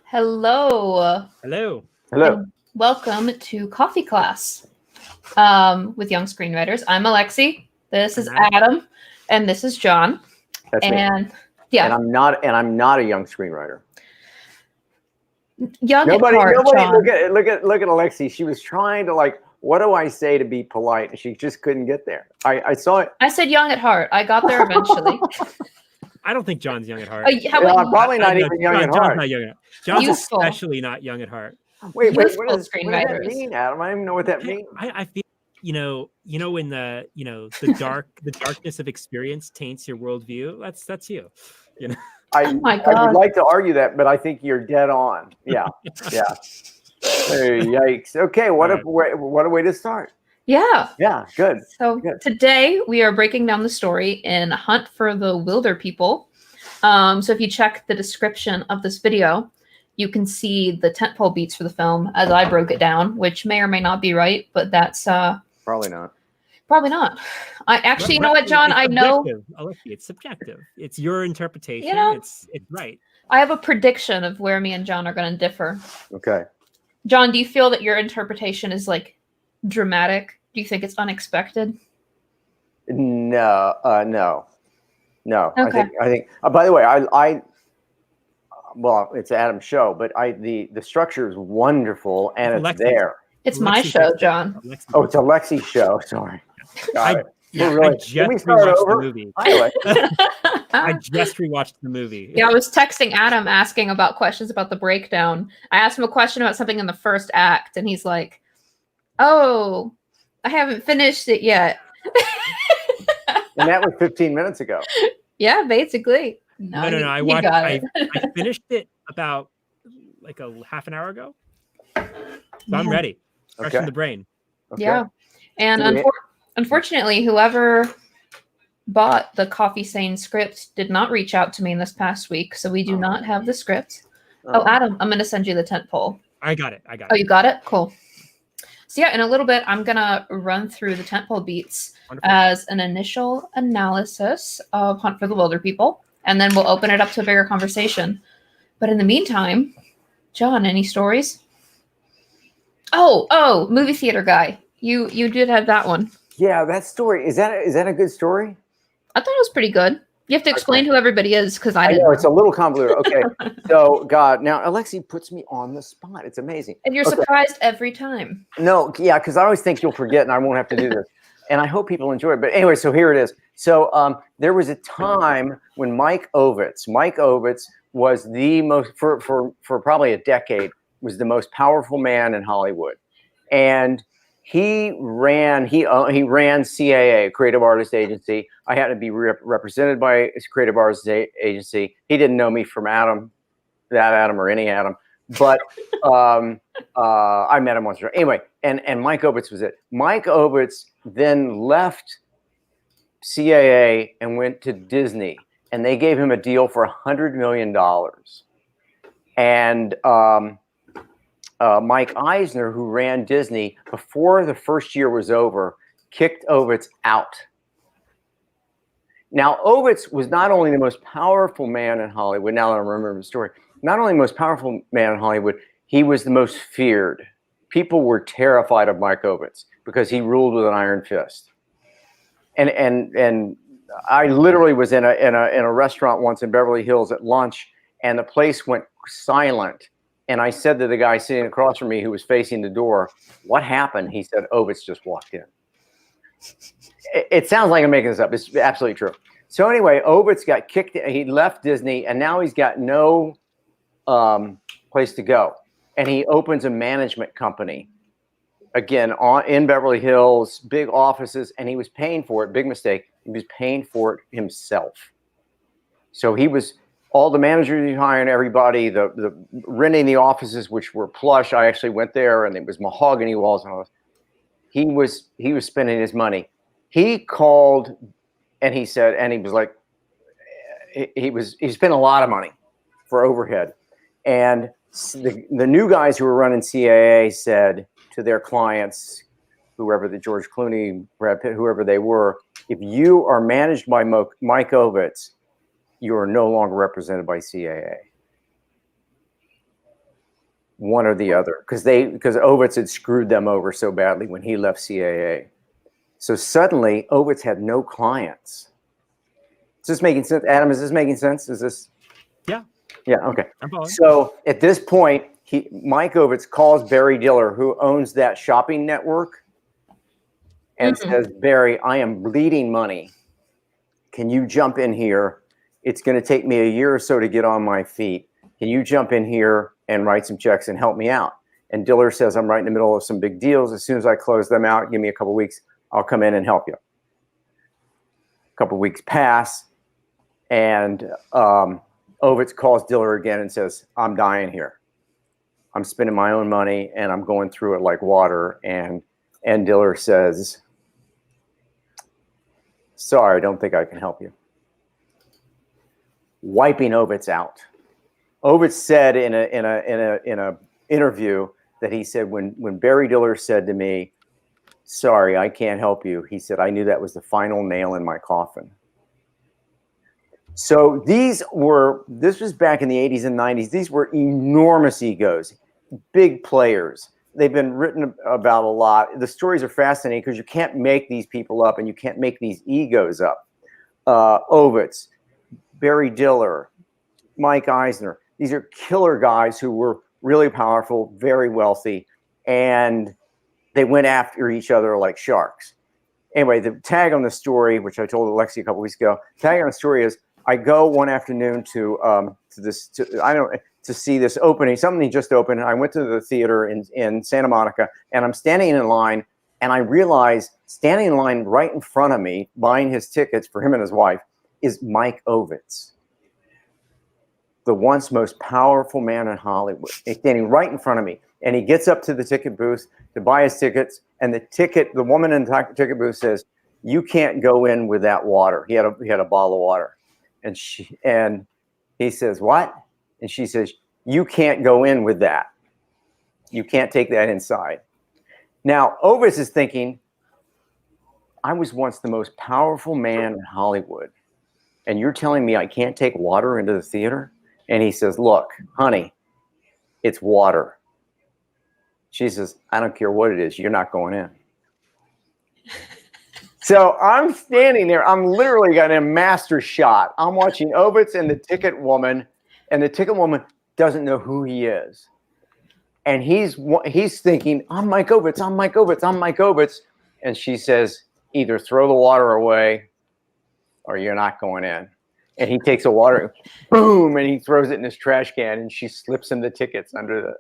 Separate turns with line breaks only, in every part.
Hello.
Hello.
And welcome to Coffee Class with Young Screenwriters. I'm Alexie. This is Adam, and this is John.
That's
and
me.
Yeah,
and I'm not a young screenwriter.
Young
nobody,
at heart.
Nobody.
John.
Look at Alexie. She was trying to what do I say to be polite, and she just couldn't get there. I saw it.
I said young at heart. I got there eventually.
I don't think John's young at heart.
I'm probably not even young at heart.
John's not young at heart. John's especially not young at heart.
Wait, what does that mean, Adam? I don't even know what that means.
I feel when the darkness of experience taints your worldview. That's you.
Oh my God.
I would like to argue that, but I think you're dead on. Yeah. Hey, yikes. Okay, what a way to start.
Yeah.
Yeah, good.
So today we are breaking down the story in Hunt for the Wilderpeople. So if you check the description of this video, you can see the tentpole beats for the film as I broke it down, which may or may not be right, but that's
probably not.
Probably not. I actually, you know what, John? I know.
It's subjective. It's your interpretation. It's right.
I have a prediction of where me and John are going to differ.
Okay.
John, do you feel that your interpretation is dramatic? Do you think it's unexpected?
No.
Okay.
I think. By the way, well, it's Adam's show, but the structure is wonderful, and it's there.
It's my show, John.
Oh, it's Alexie's show. Sorry.
I just rewatched the movie. I just rewatched the movie.
Yeah, I was texting Adam asking about questions about the breakdown. I asked him a question about something in the first act, and he's like, "Oh, I haven't finished it yet."
And that was 15 minutes ago.
Yeah, basically.
No. I finished it about a half an hour ago. So I'm ready. Fresh in the brain.
Okay.
Yeah. And unfortunately, whoever bought the Coffee Sane script did not reach out to me in this past week, so we do not have the script. Oh, Adam, I'm going to send you the tentpole.
I got it.
Oh, you got it? Cool. So yeah, in a little bit, I'm going to run through the tentpole beats as an initial analysis of Hunt for the Wilderpeople, and then we'll open it up to a bigger conversation. But in the meantime, John, any stories? Oh, movie theater guy. You did have that one.
Yeah, that story. Is that a good story?
I thought it was pretty good. You have to explain who everybody is because I didn't
know. It's a little convoluted. Okay. So, God, now Alexie puts me on the spot. It's amazing.
And you're surprised every time.
No, yeah, because I always think you'll forget and I won't have to do this. And I hope people enjoy it. But anyway, so here it is. So there was a time when Mike Ovitz was the most, for probably a decade, was the most powerful man in Hollywood. And he ran CAA, Creative Artist Agency. I had to be represented by his Creative Artist Agency. He didn't know me from Adam or any Adam, but I met him once. Anyway, and Mike Ovitz was it. Mike Ovitz then left CAA and went to Disney, and they gave him a deal for $100 million. And Mike Eisner, who ran Disney, before the first year was over, kicked Ovitz out. Now, Ovitz was not only the most powerful man in Hollywood, now that I remember the story, not only the most powerful man in Hollywood, he was the most feared. People were terrified of Mike Ovitz because he ruled with an iron fist. And I literally was in a restaurant once in Beverly Hills at lunch, and the place went silent. And I said to the guy sitting across from me who was facing the door, "What happened?" He said, "Ovitz just walked in." It sounds like I'm making this up. It's absolutely true. So anyway, Ovitz got kicked. He left Disney, and now he's got no place to go. And he opens a management company, again, in Beverly Hills, big offices, and he was paying for it. Big mistake. He was paying for it himself. So he was... all the managers he hired, everybody, the renting the offices, which were plush. I actually went there, and it was mahogany walls and all this. He was spending his money. He called, and he said, and he was like, he spent a lot of money for overhead, and the new guys who were running CAA said to their clients, whoever the George Clooney, Brad Pitt, whoever they were, if you are managed by Mike Ovitz, you are no longer represented by CAA. One or the other, because Ovitz had screwed them over so badly when he left CAA. So suddenly, Ovitz had no clients. Is this making sense, Adam? Is this making sense? Is this?
Yeah.
Yeah. Okay. So at this point, Mike Ovitz calls Barry Diller, who owns that shopping network, and says, "Barry, I am bleeding money. Can you jump in here? It's going to take me a year or so to get on my feet. Can you jump in here and write some checks and help me out?" And Diller says, "I'm right in the middle of some big deals. As soon as I close them out, give me a couple of weeks. I'll come in and help you." A couple of weeks pass, and Ovitz calls Diller again and says, "I'm dying here. I'm spending my own money and I'm going through it like water." And Diller says, "Sorry, I don't think I can help you." Wiping Ovitz out. Ovitz said in a interview that he said, when Barry Diller said to me, "Sorry, I can't help you," he said, "I knew that was the final nail in my coffin." So this was back in the 80s and 90s. These were enormous egos, big players. They've been written about a lot. The stories are fascinating because you can't make these people up and you can't make these egos up. Ovitz, Barry Diller, Mike Eisner. These are killer guys who were really powerful, very wealthy, and they went after each other like sharks. Anyway, the tag on the story, which I told Alexie a couple weeks ago, tag on the story is, I go one afternoon to see this opening. Something just opened. I went to the theater in Santa Monica, and I'm standing in line, and I realize standing in line right in front of me, buying his tickets for him and his wife, is Mike Ovitz, the once most powerful man in Hollywood. He's standing right in front of me, and he gets up to the ticket booth to buy his tickets, and the woman in the ticket booth says, "You can't go in with that water." He had a bottle of water. And he says, "What?" And she says, "You can't go in with that. You can't take that inside." Now, Ovitz is thinking, I was once the most powerful man in Hollywood, and you're telling me I can't take water into the theater? And he says, "Look, honey, it's water." She says, "I don't care what it is. You're not going in." So I'm standing there. I'm literally got a master shot. I'm watching Ovitz and the ticket woman, and the ticket woman doesn't know who he is. And he's thinking, "I'm Mike Ovitz. I'm Mike Ovitz. I'm Mike Ovitz." And she says, "Either throw the water away or you're not going in." And he takes the water, boom, and he throws it in his trash can, and she slips him the tickets under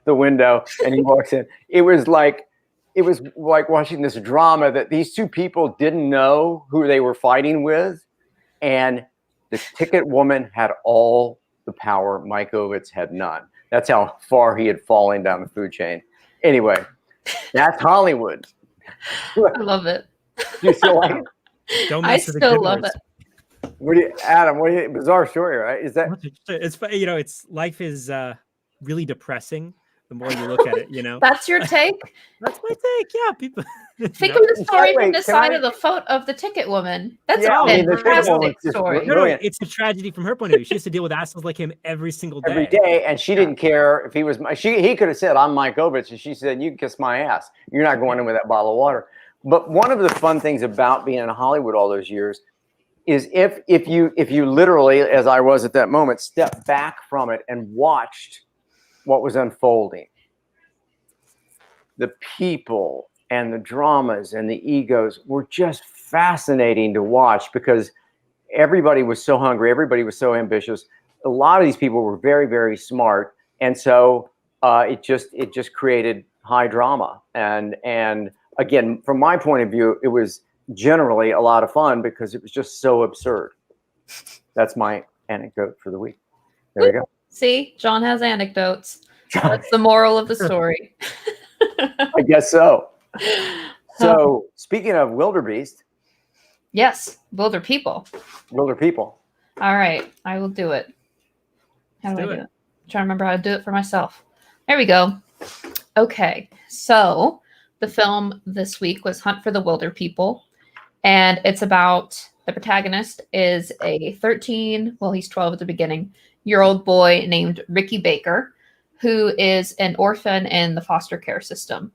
the window, and he walks in. It was like watching this drama that these two people didn't know who they were fighting with, and the ticket woman had all the power. Mike Ovitz had none. That's how far he had fallen down the food chain. Anyway, that's Hollywood.
I love it.
Do you still like it?
Don't
I
mess with the
still
good
love
words.
it.
Adam, bizarre story, right? Is that
It's life is really depressing the more you look at it,
That's your take?
That's my take. Yeah, people
Think of the story from the
Can
side
I-
of the ticket woman. That's
Yeah,
a
I mean, the ticket woman's
fantastic
just
story.
No,
brilliant.
it's a tragedy from her point of view. She has to deal with assholes like him every single day.
Every day, and she didn't care if he was. He could have said, "I'm Mike Ovitz," and she said, "You can kiss my ass. You're not going in with that bottle of water." But one of the fun things about being in Hollywood all those years is if you literally, as I was at that moment, stepped back from it and watched what was unfolding, the people and the dramas and the egos were just fascinating to watch because everybody was so hungry, everybody was so ambitious. A lot of these people were very, very smart, and so it just created high drama. And again, from my point of view, it was generally a lot of fun because it was just so absurd. That's my anecdote for the week. There we go.
See, John has anecdotes. That's the moral of the story.
I guess so. So speaking of wildebeest.
Yes, wilder people.
Wilder people.
All right, I will do it. How do I do it? trying to remember how to do it for myself. There we go. Okay, so the film this week was Hunt for the Wilderpeople, and it's about the protagonist is a 13, well, he's 12 at the beginning, year-old boy named Ricky Baker, who is an orphan in the foster care system.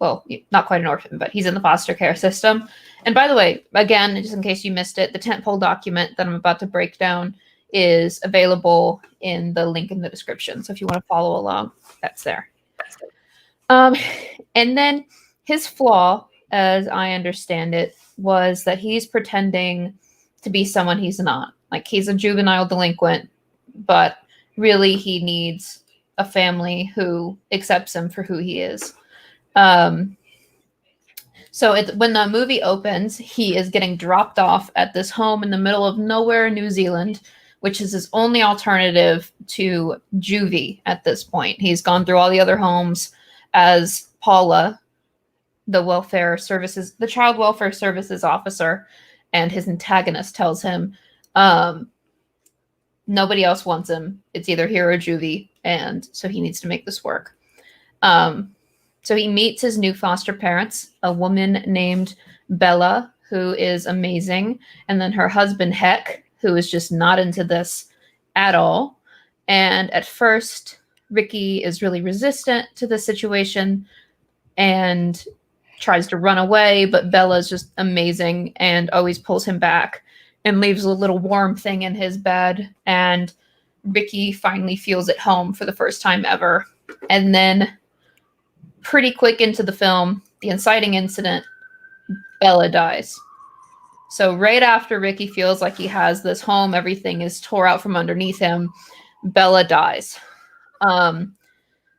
Well, not quite an orphan, but he's in the foster care system. And by the way, again, just in case you missed it, the tentpole document that I'm about to break down is available in the link in the description. So if you want to follow along, that's there. And then his flaw, as I understand it, was that he's pretending to be someone he's not. Like, he's a juvenile delinquent, but really he needs a family who accepts him for who he is. So when the movie opens, he is getting dropped off at this home in the middle of nowhere in New Zealand, which is his only alternative to juvie at this point. He's gone through all the other homes as Paula, the child welfare services officer, and his antagonist tells him nobody else wants him. It's either here or juvie, and so he needs to make this work. So he meets his new foster parents, a woman named Bella, who is amazing, and then her husband, Heck, who is just not into this at all. And at first, Ricky is really resistant to the situation and tries to run away, but Bella is just amazing and always pulls him back and leaves a little warm thing in his bed. And Ricky finally feels at home for the first time ever. And then pretty quick into the film, the inciting incident, Bella dies. So right after Ricky feels like he has this home, everything is tore out from underneath him, Bella dies.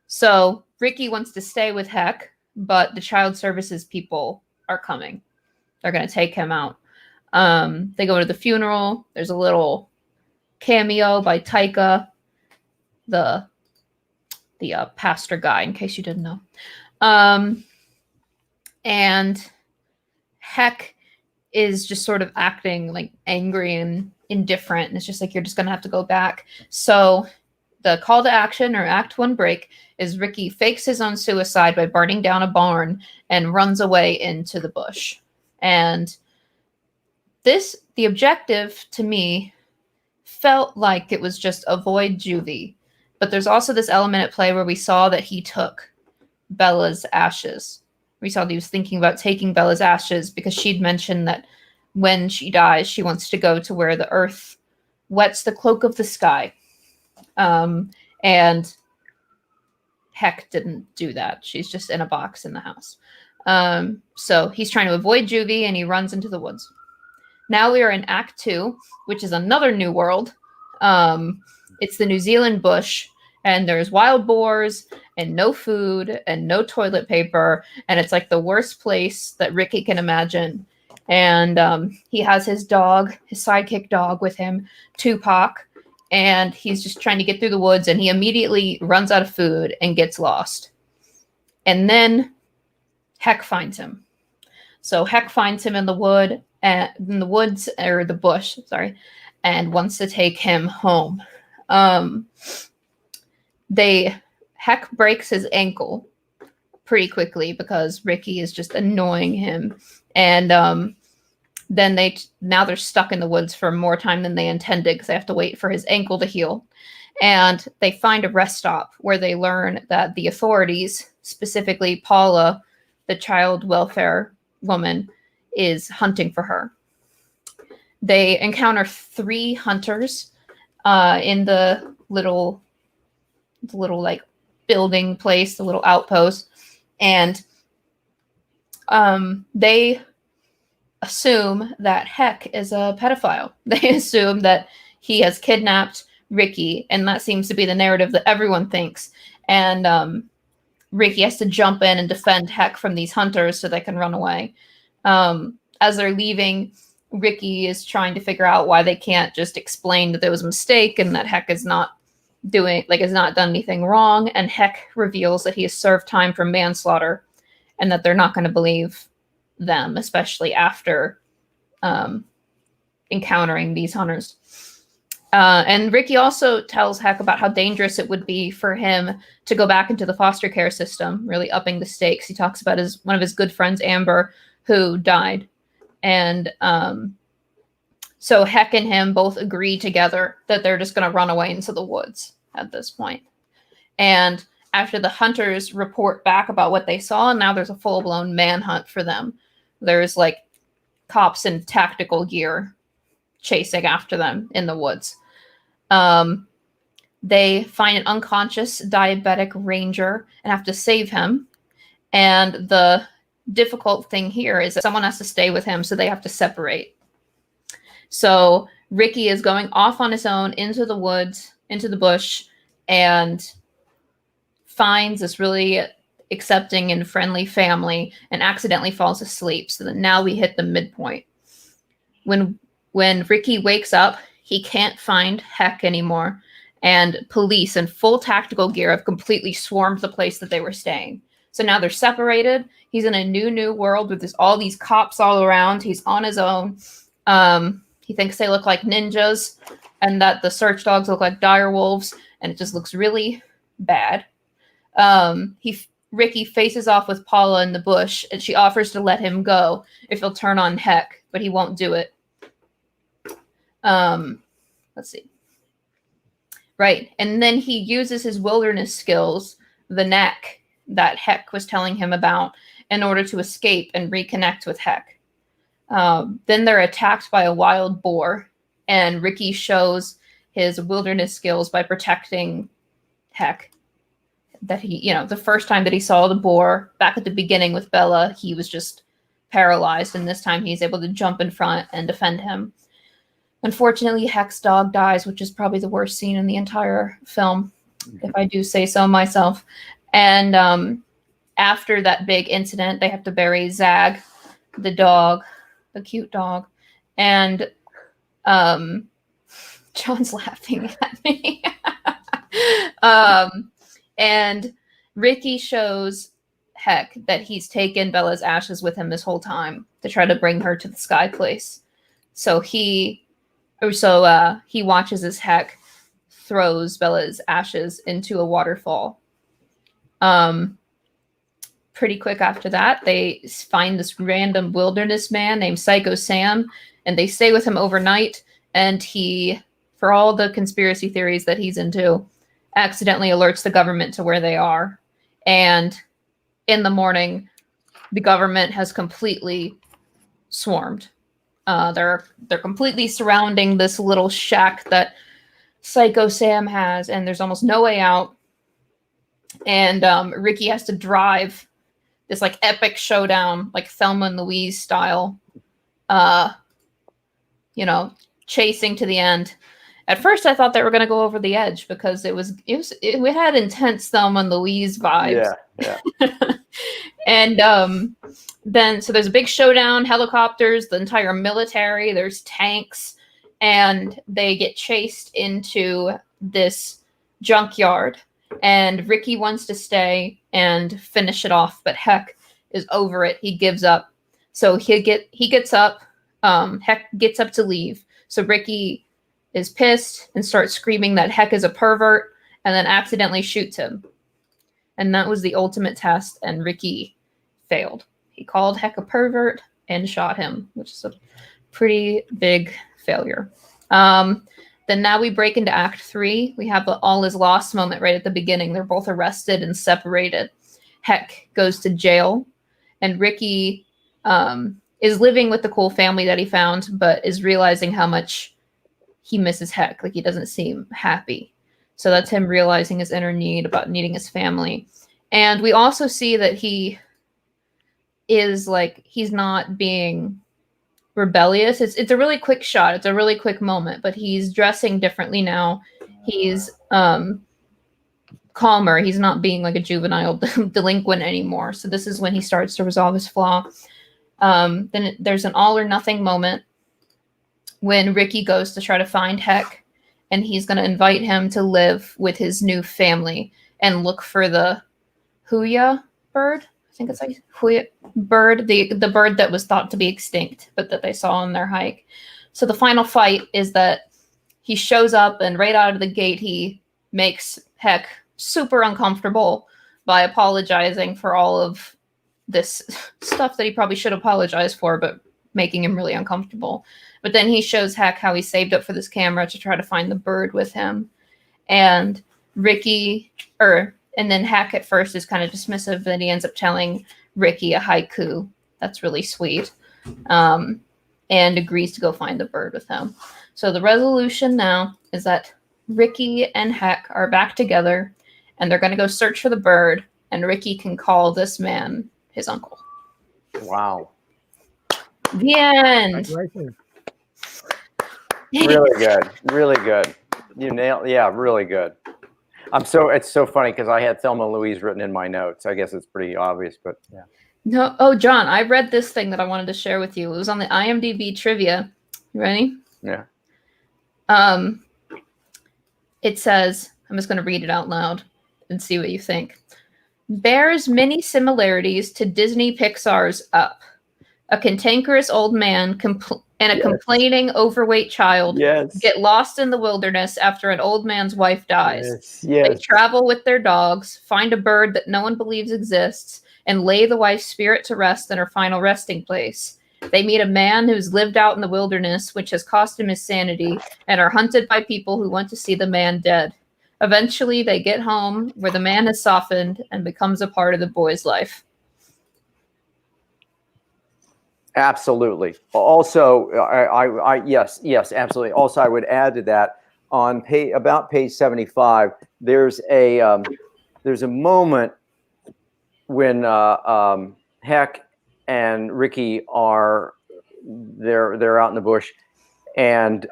So Ricky wants to stay with Heck, but the child services people are coming. They're going to take him out. They go to the funeral. There's a little cameo by Taika, the pastor guy, in case you didn't know. And Heck is just sort of acting like angry and indifferent. And it's just like, you're just going to have to go back. So the call to action, or Act 1 break, is Ricky fakes his own suicide by burning down a barn and runs away into the bush. And the objective to me felt like it was just avoid juvie. But there's also this element at play where we saw that he took Bella's ashes. We saw that he was thinking about taking Bella's ashes because she'd mentioned that when she dies, she wants to go to where the earth wets the cloak of the sky. And Heck didn't do that. She's just in a box in the house. So he's trying to avoid juvie, and he runs into the woods. Now we are in Act 2, which is another new world. It's the New Zealand bush, and there's wild boars and no food and no toilet paper. And it's like the worst place that Ricky can imagine. And he has his dog, his sidekick dog with him, Tupac. And he's just trying to get through the woods, and he immediately runs out of food and gets lost. And then Heck finds him. So Heck finds him in the woods, or the bush, sorry, and wants to take him home. Heck breaks his ankle pretty quickly because Ricky is just annoying him. And then they're stuck in the woods for more time than they intended because they have to wait for his ankle to heal. And they find a rest stop where they learn that the authorities, specifically Paula, the child welfare woman, is hunting for her. They encounter 3 hunters in the little like building place, the little outpost, and they assume that Heck is a pedophile. They assume that he has kidnapped Ricky, and that seems to be the narrative that everyone thinks. And Ricky has to jump in and defend Heck from these hunters so they can run away. As they're leaving, Ricky is trying to figure out why they can't just explain that there was a mistake and that Heck has not done anything wrong. And Heck reveals that he has served time for manslaughter and that they're not going to believe them, especially after encountering these hunters. And Ricky also tells Heck about how dangerous it would be for him to go back into the foster care system, really upping the stakes. He talks about one of his good friends, Amber, who died. And so Heck and him both agree together that they're just going to run away into the woods at this point. And after the hunters report back about what they saw, now there's a full-blown manhunt for them. There's like cops in tactical gear chasing after them in the woods. They find an unconscious diabetic ranger and have to save him. And the difficult thing here is that someone has to stay with him, so they have to separate. So Ricky is going off on his own into the woods, into the bush, and finds this really accepting and friendly family and accidentally falls asleep. So that now we hit the midpoint. When Ricky wakes up, he can't find Heck anymore, and police in full tactical gear have completely swarmed the place that they were staying. So now they're separated. He's in a new world with all these cops all around. He's on his own. He thinks they look like ninjas and that the search dogs look like dire wolves, and it just looks really bad. Ricky faces off with Paula in the bush, and she offers to let him go if he'll turn on Heck, but he won't do it. Let's see. Right. And then he uses his wilderness skills, the knack that Heck was telling him about, in order to escape and reconnect with Heck. Then they're attacked by a wild boar, and Ricky shows his wilderness skills by protecting Heck. That the first time that he saw the boar back at the beginning with Bella, he was just paralyzed, and this time he's able to jump in front and defend him. Unfortunately, Heck's dog dies, which is probably the worst scene in the entire film, if I do say so myself. And after that big incident, they have to bury Zag, the dog, the cute dog. And John's laughing at me. And Ricky shows Heck that he's taken Bella's ashes with him this whole time to try to bring her to the Sky Place. So he watches as Heck throws Bella's ashes into a waterfall. Pretty quick after that, they find this random wilderness man named Psycho Sam, and they stay with him overnight. And he, for all the conspiracy theories that he's into, accidentally alerts the government to where they are. And in the morning, the government has completely swarmed. They're completely surrounding this little shack that Psycho Sam has, and there's almost no way out. And Ricky has to drive this like epic showdown, like Thelma and Louise style, chasing to the end. At first, I thought they were going to go over the edge because it had intense Thelma and Louise vibes.
Yeah.
And then there's a big showdown, helicopters, the entire military, there's tanks, and they get chased into this junkyard. And Ricky wants to stay and finish it off, but Heck is over it. He gives up. So he gets up. Heck gets up to leave. So Ricky is pissed and starts screaming that Heck is a pervert, and then accidentally shoots him. And that was the ultimate test, and Ricky failed. He called Heck a pervert and shot him, which is a pretty big failure. Then now we break into Act 3. We have the all is lost moment right at the beginning. They're both arrested and separated. Heck goes to jail, and Ricky is living with the cool family that he found, but is realizing how much he misses Heck. Like, he doesn't seem happy. So that's him realizing his inner need about needing his family. And we also see that he is like, he's not being rebellious. It's a really quick shot. It's a really quick moment, but he's dressing differently now. He's calmer. He's not being like a juvenile delinquent anymore. So this is when he starts to resolve his flaw. Then there's an all or nothing moment when Ricky goes to try to find Heck, and he's going to invite him to live with his new family and look for the Huya bird. I think it's like Huya bird, the bird that was thought to be extinct, but that they saw on their hike. So the final fight is that he shows up, and right out of the gate, he makes Heck super uncomfortable by apologizing for all of this stuff that he probably should apologize for, but making him really uncomfortable. But then he shows Heck how he saved up for this camera to try to find the bird with him. And and then Heck at first is kind of dismissive, then he ends up telling Ricky a haiku that's really sweet, and agrees to go find the bird with him. So the resolution now is that Ricky and Heck are back together, and they're going to go search for the bird, and Ricky can call this man his uncle.
Wow.
The end.
Really good. Really good. You nailed. Yeah, really good. It's so funny because I had Thelma and Louise written in my notes. I guess it's pretty obvious, but yeah.
No, oh, John, I read this thing that I wanted to share with you. It was on the IMDb trivia. You ready?
Yeah.
It says, I'm just going to read it out loud and see what you think. Bears many similarities to Disney Pixar's Up. A cantankerous old man and a complaining overweight child get lost in the wilderness after an old man's wife dies. They travel with their dogs, find a bird that no one believes exists, and lay the wife's spirit to rest in her final resting place. They meet a man who's lived out in the wilderness, which has cost him his sanity, and are hunted by people who want to see the man dead. Eventually, they get home, where the man has softened and becomes a part of the boy's life.
Absolutely. Also, yes, absolutely. Also, I would add to that on about page 75. There's a moment when Heck and Ricky are they're out in the bush, and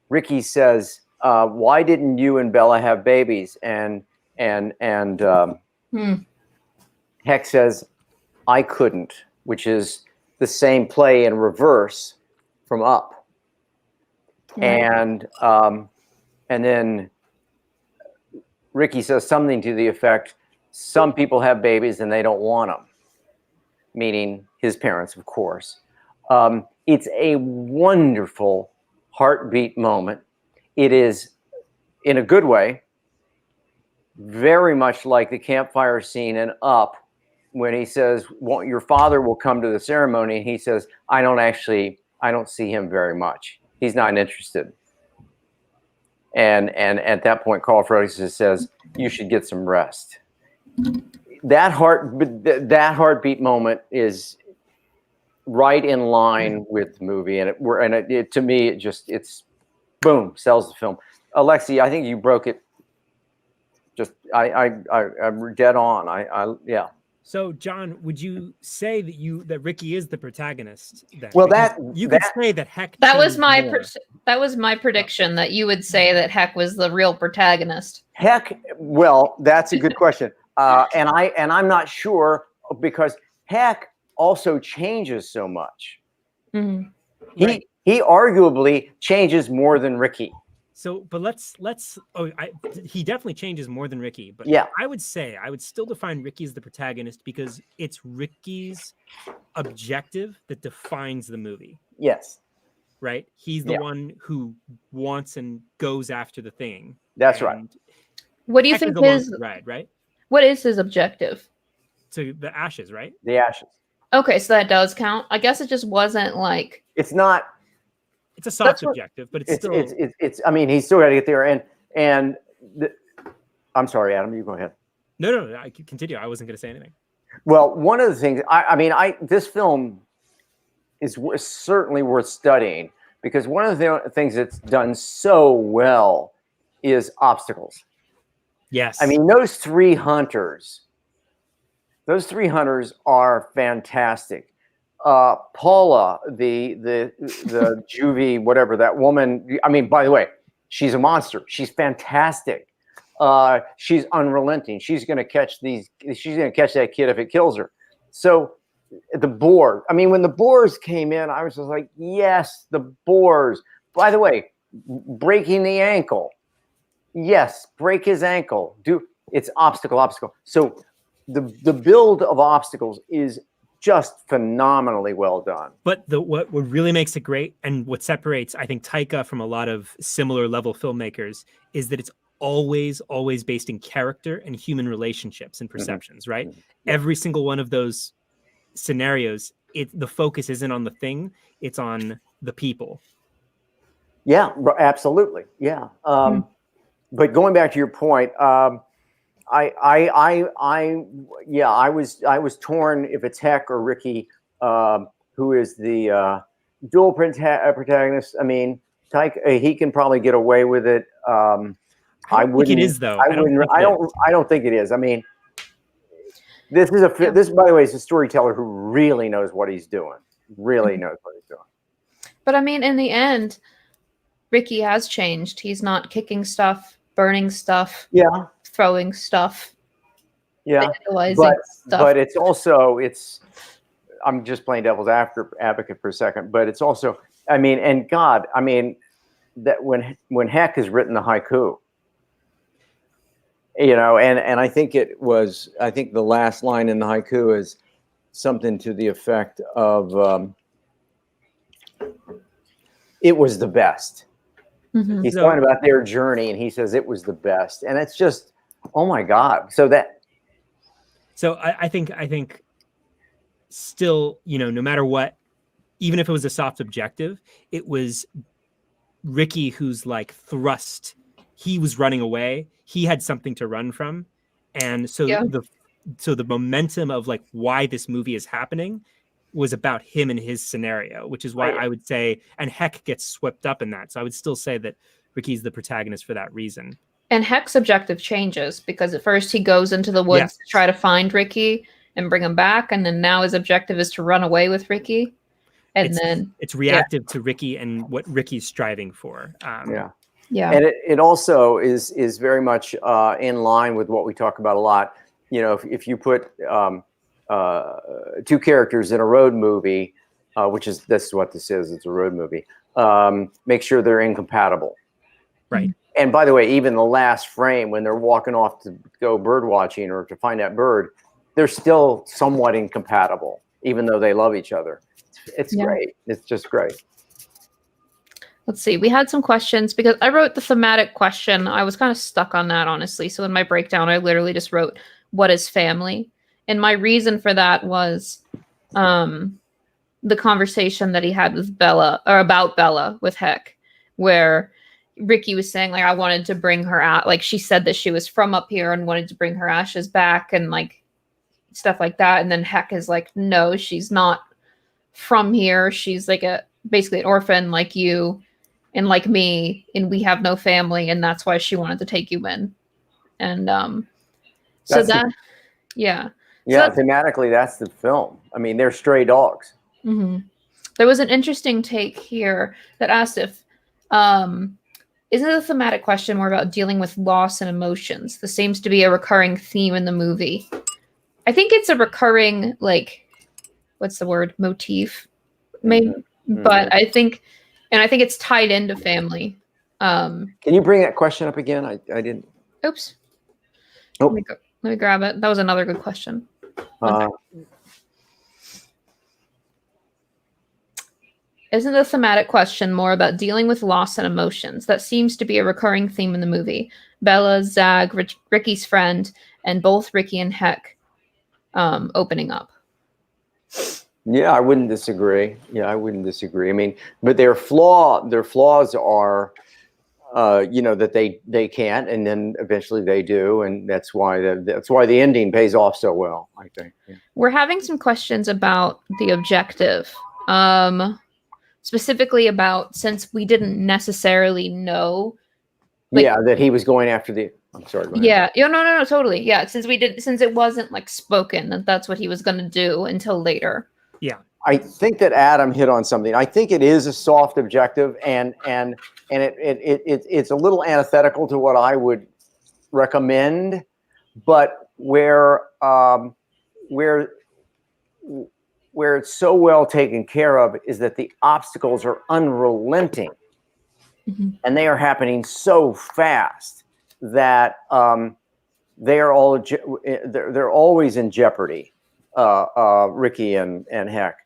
Ricky says, "Why didn't you and Bella have babies?" And Heck says, "I couldn't," which is the same play in reverse from Up. And then Ricky says something to the effect, "Some people have babies and they don't want them," meaning his parents, of course. It's a wonderful heartbeat moment. It is, in a good way, very much like the campfire scene in Up, when he says, "Well, your father will come to the ceremony," and he says, I don't see him very much. He's not interested. And at that point, Carl Ferguson says, "You should get some rest." That heartbeat moment is right in line with the movie, and it to me, it's boom, sells the film. Alexie, I think you broke it. I'm dead on. Yeah.
So, John, would you say that Ricky is the protagonist? Then?
Well,
you could say that Heck.
That was my prediction, that you would say that Heck was the real protagonist.
Heck, well, that's a good question, and I'm not sure, because Heck also changes so much.
Mm-hmm.
He arguably changes more than Ricky.
So, but he definitely changes more than Ricky. But
yeah,
I would still define Ricky as the protagonist, because it's Ricky's objective that defines the movie.
Yes.
Right? He's the one who wants and goes after the thing.
That's right.
What do you think his
ride, right?
What is his objective?
To the ashes, right?
The ashes.
Okay, so that does count. I guess it just wasn't like,
it's not.
It's a soft objective, but it's still.
It's. I mean, he's still got to get there. And I'm sorry, Adam. You go ahead.
No. I can continue. I wasn't going to say anything.
Well, one of the things this film is certainly worth studying, because one of the things that's done so well is obstacles.
Yes.
I mean, those three hunters are fantastic. Paula, the juvie, whatever, that woman. I mean, by the way, she's a monster. She's fantastic. She's unrelenting. She's going to catch that kid if it kills her. So the boar. I mean, when the boars came in, I was just like, yes, the boars. By the way, breaking the ankle. Yes, break his ankle. It's obstacle. So the build of obstacles is just phenomenally well done.
But what really makes it great, and what separates, I think, Taika from a lot of similar level filmmakers, is that it's always based in character and human relationships and perceptions, right?
Yeah.
Every single one of those scenarios, the focus isn't on the thing, it's on the people.
Yeah, absolutely. Yeah. But going back to your point, I was torn if it's Heck or Ricky, who is the dual protagonist. I mean, Taika, he can probably get away with it. I wouldn't.
Think it is though.
I don't think it is. I mean, this by the way, is a storyteller who really knows what he's doing. Really knows what he's doing.
But I mean, in the end, Ricky has changed. He's not kicking stuff, burning stuff, throwing stuff, vandalizing stuff.
But it's also I'm just playing devil's advocate for a second, but it's also, I mean, and God, I mean, that when Heck has written the haiku, you know, and I think the last line in the haiku is something to the effect of it was the best.
Mm-hmm.
He's talking about their journey, and he says it was the best, and it's just, oh my God. So
I think still, you know, no matter what, even if it was a soft objective, it was Ricky who's like thrust. He was running away. He had something to run from, and so the momentum of like why this movie is happening was about him and his scenario, which is why I would say, and Heck gets swept up in that. So I would still say that Ricky's the protagonist for that reason.
And Heck's objective changes because at first he goes into the woods to try to find Ricky and bring him back. And then now his objective is to run away with Ricky. And then
it's reactive to Ricky and what Ricky's striving for.
Yeah.
And it also is very much in line with what we talk about a lot. You know, if you put two characters in a road movie, this is what this is. It's a road movie. Make sure they're incompatible.
Right.
And by the way, even the last frame when they're walking off to go bird watching or to find that bird, they're still somewhat incompatible, even though they love each other. It's great. It's just great.
Let's see. We had some questions because I wrote the thematic question. I was kind of stuck on that, honestly. So in my breakdown, I literally just wrote, what is family? And my reason for that was the conversation that he had with Bella, or about Bella with Heck, where Ricky was saying, like, I wanted to bring her out. Like, she said that she was from up here and wanted to bring her ashes back and, like, stuff like that. And then Heck is like, no, she's not from here. She's, like, basically an orphan like you and like me, and we have no family, and that's why she wanted to take you in. And so
thematically, that's the film. I mean, they're stray dogs.
Mm-hmm. There was an interesting take here that asked if, isn't the thematic question more about dealing with loss and emotions? This seems to be a recurring theme in the movie. I think it's a recurring, like, what's the word? Motif, maybe. Mm-hmm. But I think it's tied into family.
Can you bring that question up again? I didn't.
Oops.
Nope.
Let me grab it. That was another good question. Isn't the thematic question more about dealing with loss and emotions? That seems to be a recurring theme in the movie. Bella, Zag, Ricky's friend, and both Ricky and Heck opening up.
Yeah, I wouldn't disagree. I mean, but their flaws are, that they can't, and then eventually they do, and that's why the ending pays off so well, I think. Yeah.
We're having some questions about the objective, specifically about, since we didn't necessarily know.
That he was going after the. I'm sorry. Go ahead.
Yeah. No, totally. Yeah, since it wasn't like spoken that's what he was going to do until later.
Yeah.
I think that Adam hit on something. I think it is a soft objective, and it's a little antithetical to what I would recommend, but where it's so well taken care of is that the obstacles are unrelenting, and they are happening so fast that they're always in jeopardy. Ricky and Heck.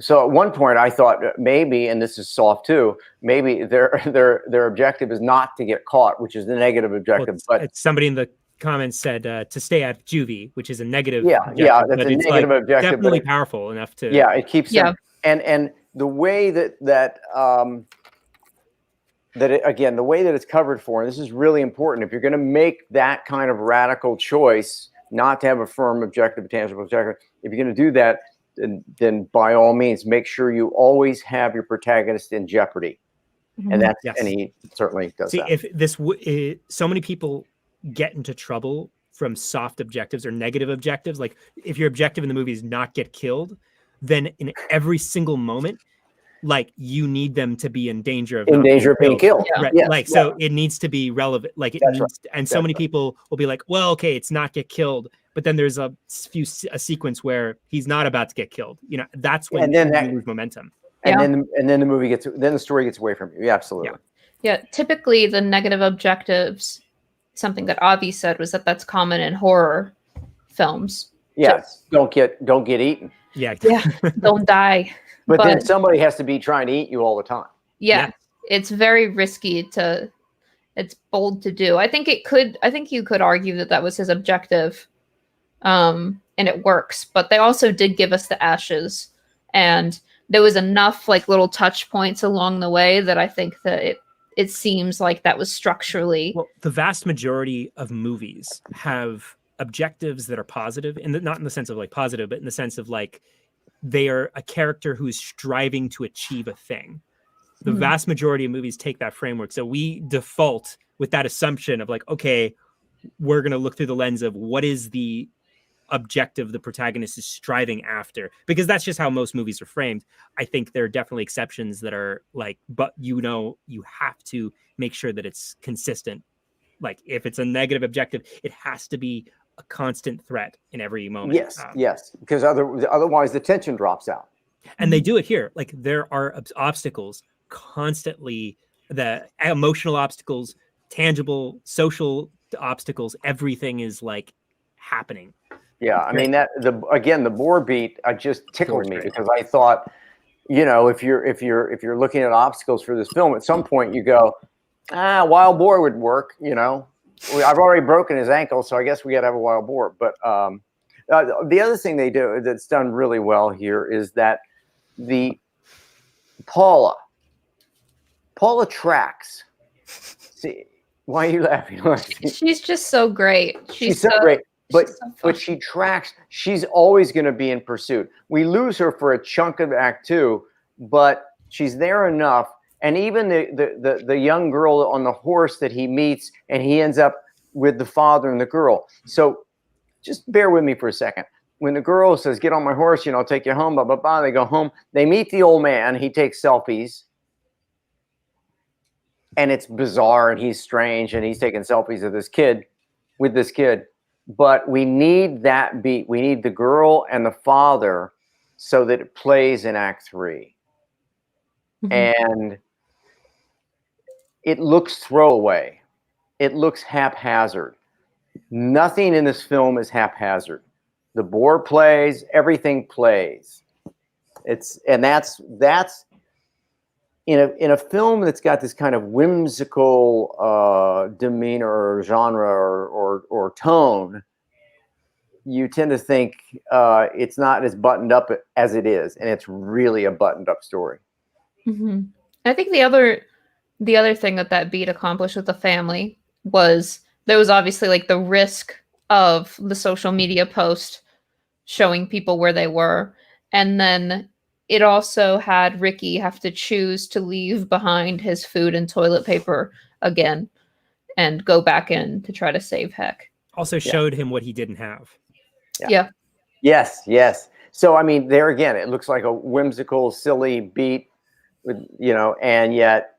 So at one point I thought maybe, and this is soft too, maybe their objective is not to get caught, which is the negative objective.
Well,
but
somebody in the comments said to stay at juvie, which is a negative.
Yeah,
objective,
that's
but
a
it's
negative objective.
Definitely powerful enough to.
Yeah, it keeps
Yeah.
them. And the way that again, the way that it's covered for, and this is really important, if you're going to make that kind of radical choice, not to have a firm objective, a tangible objective, if you're going to do that, then by all means, make sure you always have your protagonist in jeopardy. And that's, and he certainly does that.
If this, so many people get into trouble from soft objectives or negative objectives. Like if your objective in the movie is not get killed, then in every single moment, like you need them to be in danger of
being killed.
Right?
Yes,
like, so it needs to be relevant. Like it
That's
needs, and so many people will be like, well, okay, it's not get killed. But then there's a sequence where he's not about to get killed. You know, that's when you lose momentum.
And then the movie gets, then the story gets away from you. Yeah, absolutely.
Yeah. Typically the negative objectives, something that Avi said was that's common in horror films.
Yes. Don't get eaten.
Yeah.
Don't die.
But then somebody has to be trying to eat you all the time.
Yeah. It's very risky it's bold to do. I think you could argue that was his objective. And it works, but they also did give us the ashes, and there was enough like little touch points along the way that I think that it seems like that was structurally.
Well, the vast majority of movies have objectives that are positive, and not in the sense of like positive, but in the sense of like they are a character who's striving to achieve a thing. The vast majority of movies take that framework. So we default with that assumption of like, okay, we're going to look through the lens of what is the objective the protagonist is striving after, because that's just how most movies are framed. I think there are definitely exceptions that are like, but you have to make sure that it's consistent. Like if it's a negative objective, it has to be a constant threat in every moment.
Yes, because otherwise the tension drops out.
And they do it here. Like there are obstacles constantly, the emotional obstacles, tangible, social obstacles, everything is like happening.
Yeah, I mean the boar beat just tickled me because I thought, if you're looking at obstacles for this film, at some point you go, wild boar would work. I've already broken his ankle, so I guess we got to have a wild boar. But the other thing they do that's done really well here is that Paula tracks. See, why are you laughing?
She's just so great. She's
so great. But she tracks. She's always going to be in pursuit. We lose her for a chunk of Act 2, but she's there enough. And even the young girl on the horse that he meets, and he ends up with the father and the girl. So just bear with me for a second. When the girl says, "Get on my horse, I'll take you home," blah, blah, blah, they go home. They meet the old man. He takes selfies. And it's bizarre, and he's strange, and he's taking selfies of this kid. But we need that beat. We need the girl and the father so that it plays in Act 3. And it looks throwaway. It looks haphazard. Nothing in this film is haphazard. The boar plays, everything plays. That's in a film that's got this kind of whimsical demeanor or genre or tone, you tend to think it's not as buttoned up as it is, and it's really a buttoned up story.
I think the other thing that beat accomplished with the family was there was obviously like the risk of the social media post showing people where they were, and then it also had Ricky have to choose to leave behind his food and toilet paper again and go back in to try to save Heck.
Also showed him what he didn't have.
Yeah.
Yes. So, I mean, there again, it looks like a whimsical, silly beat with, and yet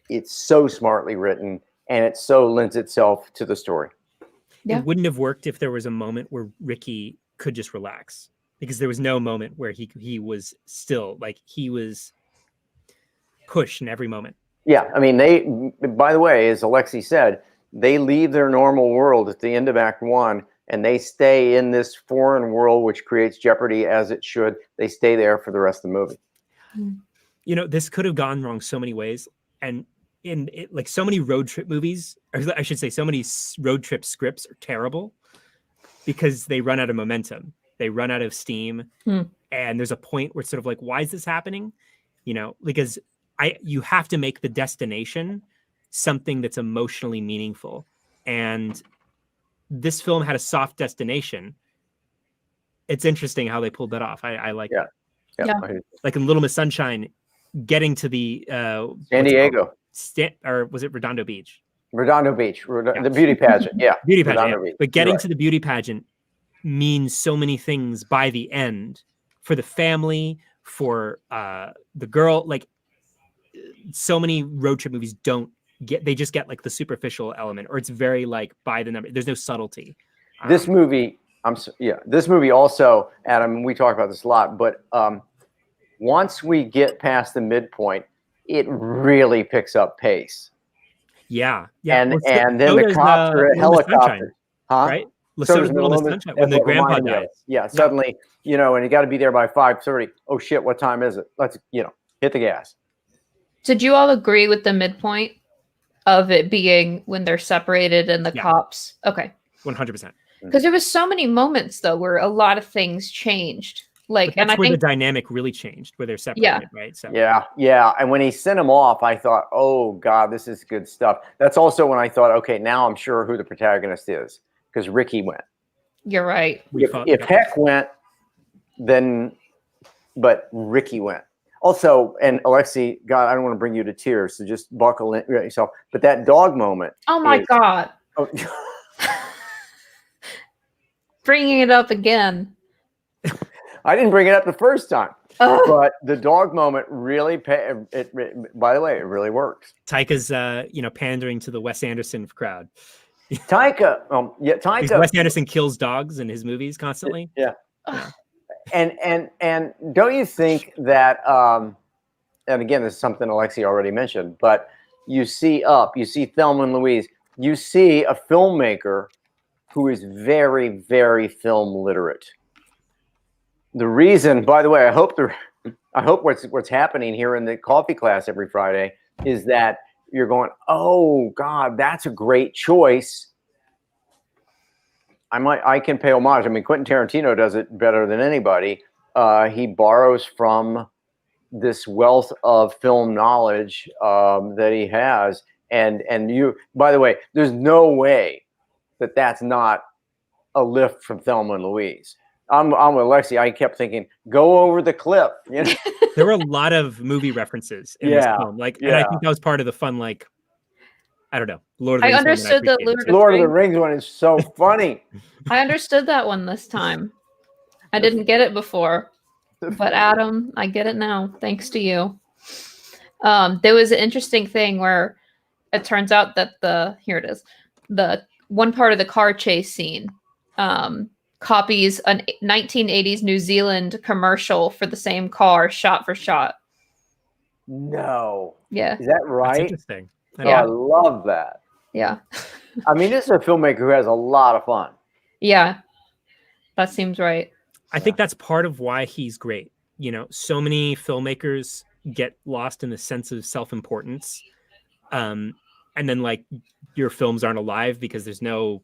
it's so smartly written and it so lends itself to the story.
Yeah.
It wouldn't have worked if there was a moment where Ricky could just relax. Because there was no moment where he was still, like he was pushed in every moment.
Yeah, I mean, by the way, as Alexie said, they leave their normal world at the end of Act 1 and they stay in this foreign world, which creates jeopardy as it should. They stay there for the rest of the movie.
You know, this could have gone wrong so many ways. And like so many road trip movies, or I should say so many road trip scripts are terrible because they run out of momentum. They run out of steam. And there's a point where it's sort of like, why is this happening? You know, because you have to make the destination something that's emotionally meaningful. And this film had a soft destination. It's interesting how they pulled that off. I like it.
Yeah.
Like in Little Miss Sunshine, getting to the
San Diego.
Or was it Redondo Beach?
Redondo Beach, the beauty pageant. Yeah.
Beauty pageant.
Yeah.
But getting to the beauty pageant means so many things by the end for the family, for the girl. Like so many road trip movies they just get like the superficial element, or it's very like by the number. There's no subtlety.
This movie, this movie also, Adam, we talk about this a lot, but once we get past the midpoint, it really picks up pace.
Yeah.
And then the cops are at helicopter.
Right? So does Little Miss Sunshine when the grandpa dies.
Yeah, suddenly, you know, and you got to be there by 5:30. Oh shit, what time is it? Let's, hit the gas.
Did you all agree with the midpoint of it being when they're separated and the cops? Okay.
100%.
Because there was so many moments though where a lot of things changed. Like,
and I think the dynamic really changed where they're separated, right? So
yeah. And when he sent him off, I thought, oh God, this is good stuff. That's also when I thought, okay, now I'm sure who the protagonist is because Ricky went.
You're right.
If Heck went, but Ricky went. Also, and Alexie, God, I don't want to bring you to tears, so just buckle in yourself. But that dog moment.
Oh my God. Oh. Bringing it up again.
I didn't bring it up the first time, but the dog moment really. By the way, it really works.
Taika's, pandering to the Wes Anderson crowd.
Taika.
Wes Anderson kills dogs in his movies constantly.
Yeah. And don't you think that? And again, this is something Alexie already mentioned, but you see Thelma and Louise. You see a filmmaker who is very, very film literate. The reason, by the way, I hope what's happening here in the coffee class every Friday is that you're going, oh God, that's a great choice. I can pay homage. I mean, Quentin Tarantino does it better than anybody. He borrows from this wealth of film knowledge that he has, and you. By the way, there's no way that that's not a lift from Thelma and Louise. I'm with Alexie. I kept thinking, go over the cliff. You know?
There were a lot of movie references in this film. And I think that was part of the fun. Like, I don't know. Lord of the Rings.
I understood the
Lord of the Rings one is so funny.
I understood that one this time. I didn't get it before, but Adam, I get it now. Thanks to you. There was an interesting thing where it turns out that the one part of the car chase scene copies a 1980s New Zealand commercial for the same car, shot for shot.
No.
Yeah.
Is that right?
That's interesting.
I love that.
Yeah.
I mean, this is a filmmaker who has a lot of fun.
Yeah. That seems right.
I think that's part of why he's great. You know, so many filmmakers get lost in the sense of self-importance. And then like your films aren't alive because there's no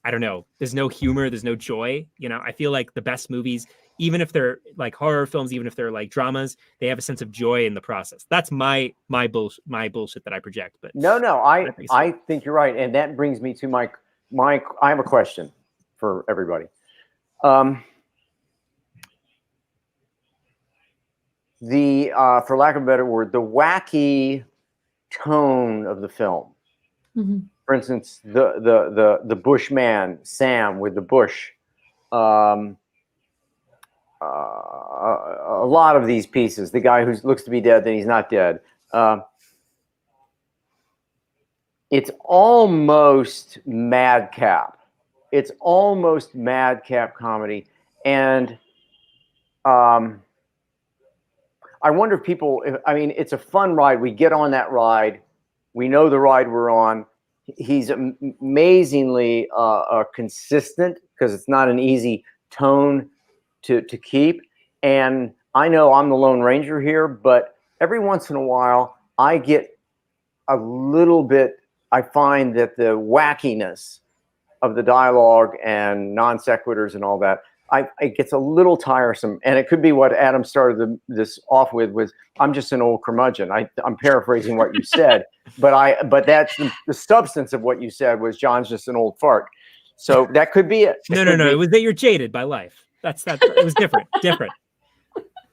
humor, there's no joy. You know, I feel like the best movies, even if they're like horror films, even if they're like dramas, they have a sense of joy in the process. That's my bullshit that I project. But
I think you're right, and that brings me to my. I have a question for everybody. For lack of a better word, the wacky tone of the film.
Mm-hmm.
For instance, the Bushman Sam with the bush. A lot of these pieces. The guy who looks to be dead, then he's not dead. It's almost madcap. It's almost madcap comedy, and I wonder if people. I mean, it's a fun ride. We get on that ride. We know the ride we're on. he's amazingly consistent, because it's not an easy tone to keep. And I know I'm the Lone Ranger here, but every once in a while I get a little bit, I find that the wackiness of the dialogue and non sequiturs and all that, it gets a little tiresome. And it could be what Adam started this off with, was I'm just an old curmudgeon. I'm paraphrasing what you said, but that's the substance of what you said, was John's just an old fart. So that could be it.
No. It was that you're jaded by life. That's it was different.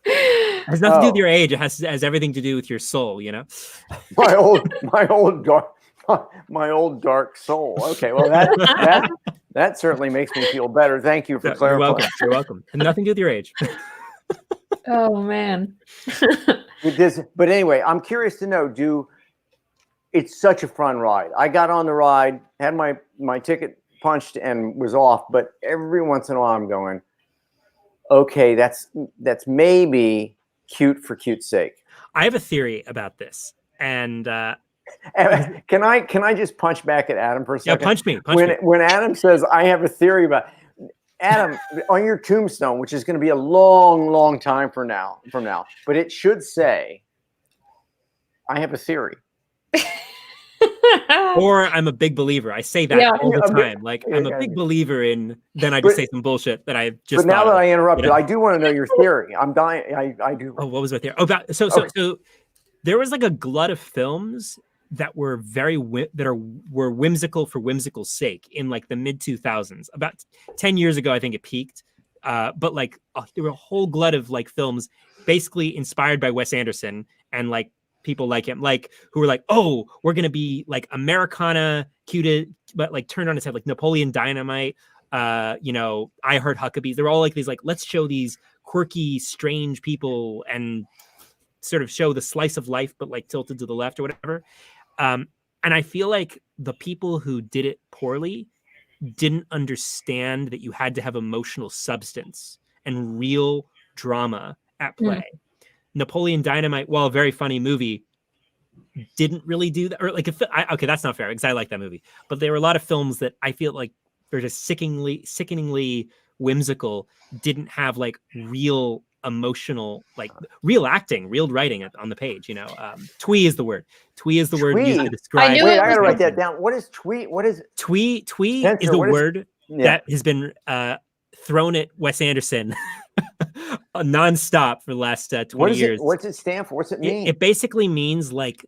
It has nothing to do with your age. It has everything to do with your soul, you know?
My old dark soul. Okay, well that certainly makes me feel better. Thank you for clarifying.
You're welcome. And nothing to do with your age.
Oh man.
But anyway, I'm curious to know, it's such a fun ride. I got on the ride, had my ticket punched and was off, but every once in a while I'm going, okay, that's maybe cute for cute's sake.
I have a theory about this. And
can I just punch back at Adam for a second?
Yeah, punch me.
When Adam says, I have a theory about Adam, on your tombstone, which is going to be a long, long time from now, but it should say, I have a theory.
Or I'm a big believer. I say that all the time. I'm a big believer in. Then I just say some bullshit that I just.
But now that I interrupted, I do want to know your theory. I'm dying. I do.
Oh, what was my theory? Oh, so there was like a glut of films that were were whimsical for whimsical's sake in like the mid 2000s. About 10 years ago, I think it peaked. But like there were a whole glut of like films basically inspired by Wes Anderson and like people like him, like who were like, oh, we're gonna be like Americana cute, but like turned on its head, like Napoleon Dynamite, I Heart Huckabees. They're all like these, like, let's show these quirky, strange people and sort of show the slice of life, but like tilted to the left or whatever. And I feel like the people who did it poorly didn't understand that you had to have emotional substance and real drama at play. Napoleon Dynamite, while a very funny movie, didn't really do that. Or like, okay, that's not fair because I like that movie. But there were a lot of films that I feel like they're just sickeningly whimsical, didn't have like real emotional, like real acting, real writing on the page. Twee is the word. Twee is the word used to describe.
I gotta write that down. What is twee? What is it?
Twee is the word that has been thrown at Wes Anderson nonstop for the last 20 years.
What's it stand for? What's it mean?
It basically means like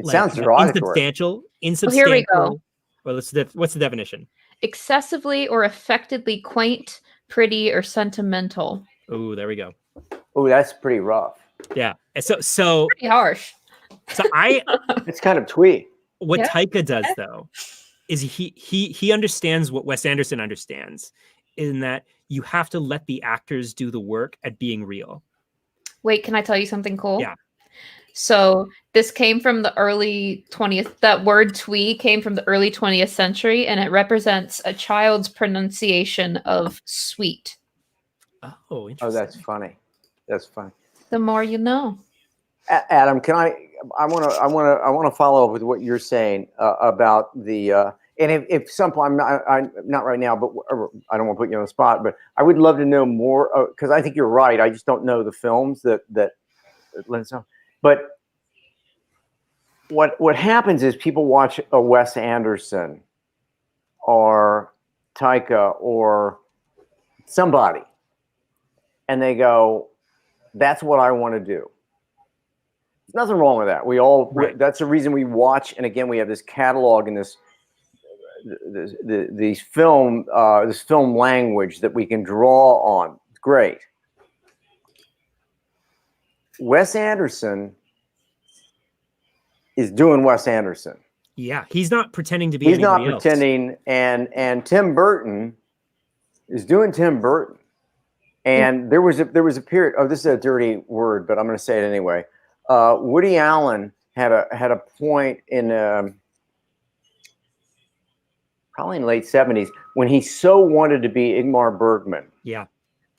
sounds derogatory.
Insubstantial.
Here we go.
Well, what's the definition?
Excessively or affectedly quaint, pretty, or sentimental.
Oh, there we go.
Oh, that's pretty rough.
Yeah. So
pretty harsh.
So
it's kind of twee.
What Taika does though is he understands what Wes Anderson understands, in that you have to let the actors do the work at being real.
Wait, can I tell you something cool?
Yeah.
So this came from the early 20th, that word twee came from the early 20th century, and it represents a child's pronunciation of sweet.
Oh, interesting.
Oh, that's funny. That's funny.
The more you know.
Adam, I want to follow up with what you're saying about the, and if some, I'm not right now, but I don't want to put you on the spot, but I would love to know more, because I think you're right. I just don't know the films that lend itself. But what happens is people watch a Wes Anderson or Taika or somebody, and they go, that's what I want to do. There's nothing wrong with that. That's the reason we watch. And again, we have this catalog and this film language that we can draw on. It's great. Wes Anderson is doing Wes Anderson.
Yeah, he's not pretending to be.
He's not
else.
pretending, and Tim Burton is doing Tim Burton. And there was a period. Oh, this is a dirty word, but I'm going to say it anyway. Woody Allen had a point in probably in the late 70s when he so wanted to be Ingmar Bergman.
Yeah,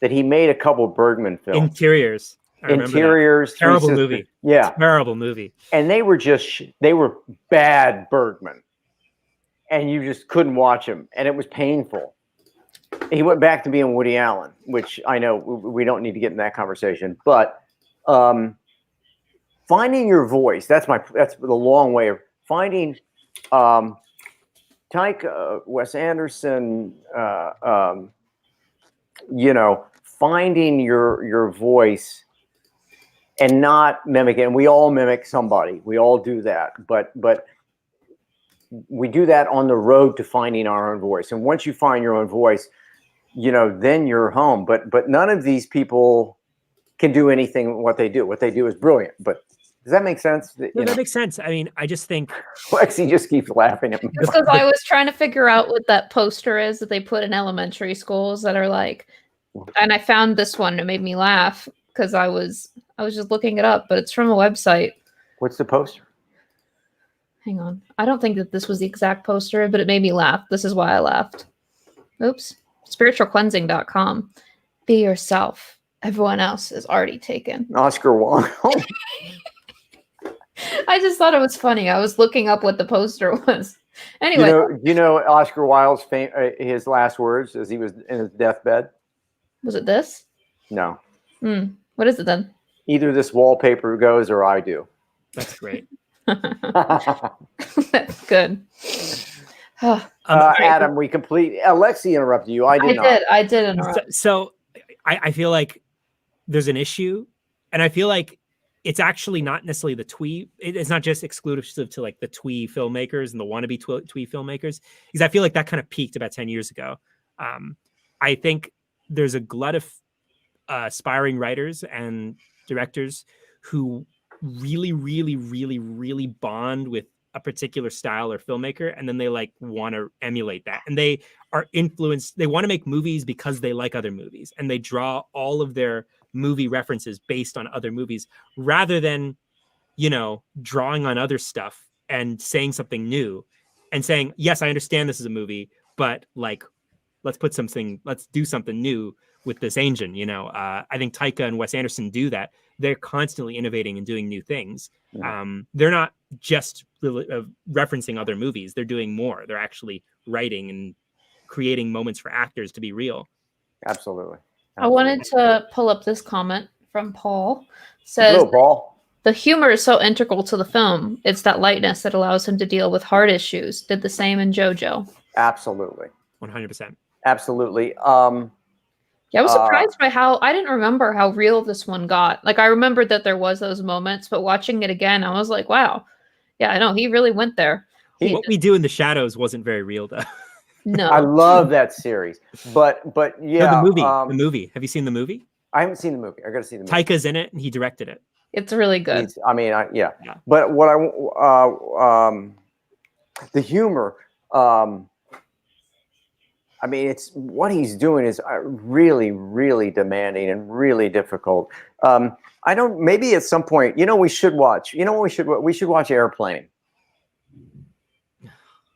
that he made a couple Bergman films.
Interiors. Terrible movie.
Yeah,
terrible movie.
And they were bad Bergman. and you just couldn't watch him, and it was painful. He went back to being Woody Allen, which I know we don't need to get in that conversation, but finding your voice, that's the long way of finding Taika, Wes Anderson, finding your voice and not mimic it. And we all mimic somebody. We all do that. But we do that on the road to finding our own voice. And once you find your own voice, then you're home. But none of these people can do anything what they do. What they do is brilliant. But does that make sense?
That makes sense. I mean, I just think
Lexie just keeps laughing at me.
Just because I was trying to figure out what that poster is that they put in elementary schools that are like, and I found this one. It made me laugh because I was just looking it up, but it's from a website.
What's the poster?
Hang on. I don't think that this was the exact poster, but it made me laugh. This is why I laughed. Oops. Spiritualcleansing.com. Be yourself. Everyone else is already taken.
Oscar Wilde.
I just thought it was funny. I was looking up what the poster was. Anyway.
You know Oscar Wilde's his last words as he was in his deathbed? Was
it this?
No.
What is it then?
Either this wallpaper goes or I do.
That's great.
That's good.
Adam, we complete. Alexie interrupted you. I did
interrupt.
So I feel like there's an issue, and I feel like it's actually not necessarily the twee. It's not just exclusive to like the twee filmmakers and the wannabe twee filmmakers, because I feel like that kind of peaked about 10 years ago. I think there's a glut of aspiring writers and directors who really, really, really, really bond with a particular style or filmmaker, and then they like want to emulate that, and they are influenced. They want to make movies because they like other movies, and they draw all of their movie references based on other movies, rather than drawing on other stuff and saying something new and saying, yes, I understand this is a movie, but like let's do something new with this engine. I think Taika and Wes Anderson do that. They're constantly innovating and doing new things. They're not just referencing other movies. They're doing more. They're actually writing and creating moments for actors to be real.
Absolutely.
I wanted to pull up this comment from Paul. Says,
hello, Paul.
The humor is so integral to the film. It's that lightness that allows him to deal with hard issues. Did the same in JoJo.
Absolutely.
100%.
Absolutely.
Yeah, I was surprised by how I didn't remember how real this one got. Like, I remembered that there was those moments, but watching it again, I was like, wow. Yeah, I know. He really went there.
What we do in the shadows wasn't very real, though.
No.
I love that series. But yeah.
No, the movie. Have you seen the movie?
I haven't seen the movie. I got to see the movie.
Taika's in it, and he directed it.
It's really good.
Yeah. But what the humor, it's what he's doing is really, really demanding and really difficult. Maybe at some point, we should watch. We should watch Airplane.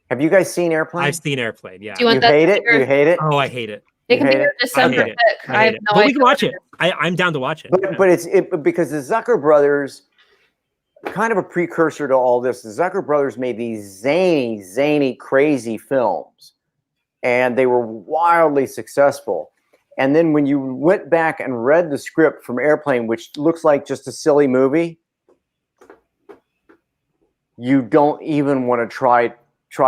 Have you guys seen Airplane?
I've seen Airplane. Yeah.
You hate it? You hate it?
Oh, I hate it.
It can be your December pick. I have no idea.
We can watch it. I'm down to watch it.
But it's because the Zucker brothers, kind of a precursor to all this. The Zucker brothers made these zany, crazy films, and they were wildly successful. And then when you went back and read the script from Airplane, which looks like just a silly movie, you don't even want to try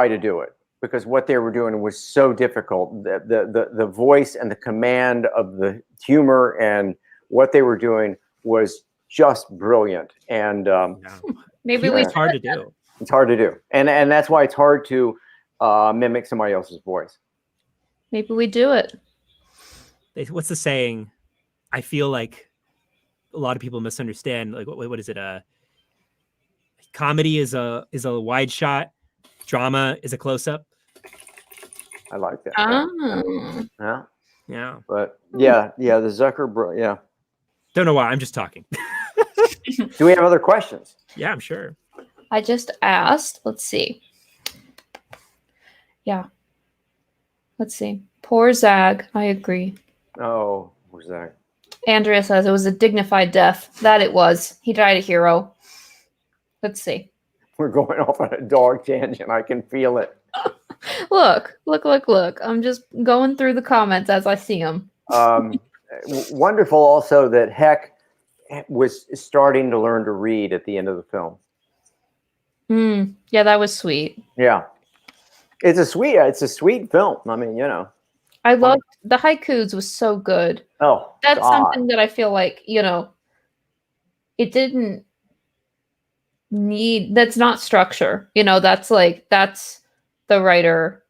to do it, because what they were doing was so difficult. The voice and the command of the humor and what they were doing was just brilliant. And
maybe
it's hard to do.
It's hard to do, and that's why it's hard to mimic somebody else's voice.
Maybe we do it.
What's the saying? I feel like a lot of people misunderstand. Like, what is it? Comedy is a wide shot. Drama is a close up.
I like that.
Oh.
Yeah.
But the Zucker bro. Yeah.
Don't know why. I'm just talking.
Do we have other questions?
Yeah, I'm sure.
I just asked. Let's see. Yeah. Let's see. Poor Zag. I agree.
Oh, poor Zag.
Andrea says it was a dignified death. That it was. He died a hero. Let's see.
We're going off on a dog tangent. I can feel it.
Look. I'm just going through the comments as I see them.
Wonderful also that Heck was starting to learn to read at the end of the film.
Yeah, that was sweet.
Yeah. It's a sweet film. I mean,
I loved the haikus was so good.
Oh,
That's
God.
something that I feel like, it didn't need, that's not structure. That's the writer,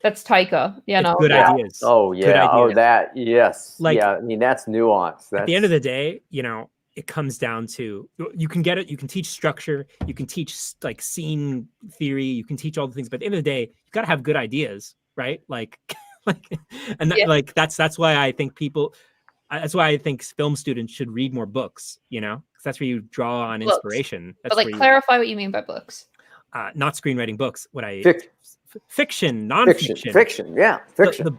that's Taika,
It's good
Yeah.
ideas.
Oh,
Good
yeah. Oh,
ideas.
that, yes.
Like-
yeah, I mean, that's nuance.
At the end of the day, it comes down to, you can get it, you can teach structure, you can teach like scene theory, you can teach all the things, but at the end of the day, you got to have good ideas, right? And that's why I think that's why I think film students should read more books, because that's where you draw on
Books.
inspiration.
But
That's
clarify what you mean by books.
not screenwriting books. Fiction, nonfiction.
Fiction, yeah, fiction.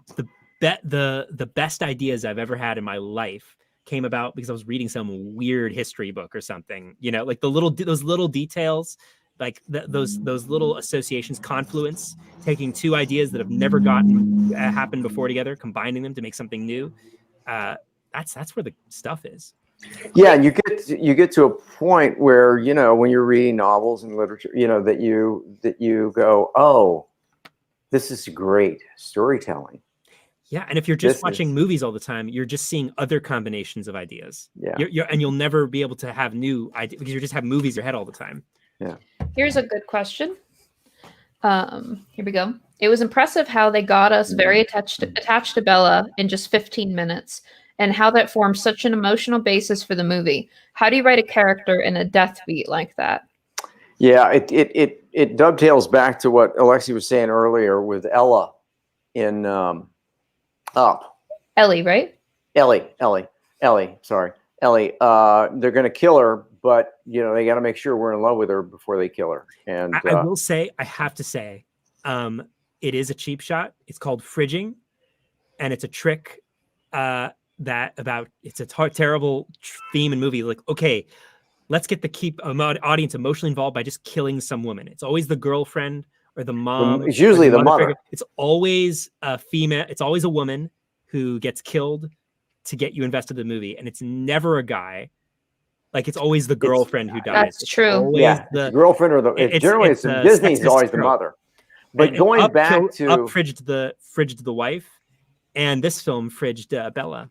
The best ideas I've ever had in my life came about because I was reading some weird history book or something, like those little details, like those little associations, confluence, taking two ideas that have never happened before together, combining them to make something new. That's where the stuff is.
Yeah, and you get to a point where when you're reading novels and literature, that you go, oh, this is great storytelling.
Yeah, and if you're just watching movies all the time, you're just seeing other combinations of ideas.
Yeah,
and you'll never be able to have new ideas because you just have movies in your head all the time.
Yeah.
Here's a good question. Here we go. It was impressive how they got us very attached to Bella in just 15 minutes, and how that formed such an emotional basis for the movie. How do you write a character in a death beat like that?
Yeah, it dovetails back to what Alexie was saying earlier with Ella in Up.
Ellie, right?
Ellie. Sorry, Ellie. They're gonna kill her, but they got to make sure we're in love with her before they kill her. And
I have to say, it is a cheap shot. It's called fridging, and it's a trick it's a terrible theme in movie. Like, okay, let's get the audience emotionally involved by just killing some woman. It's always the girlfriend or the mom.
It's usually the mother.
It's always a female. It's always a woman who gets killed to get you invested in the movie, and it's never a guy. Like, it's always the girlfriend who dies.
That's true.
Yeah, the girlfriend or generally it's Disney's always the mother. But going back to
Up fridged the wife, and this film fridged Bella.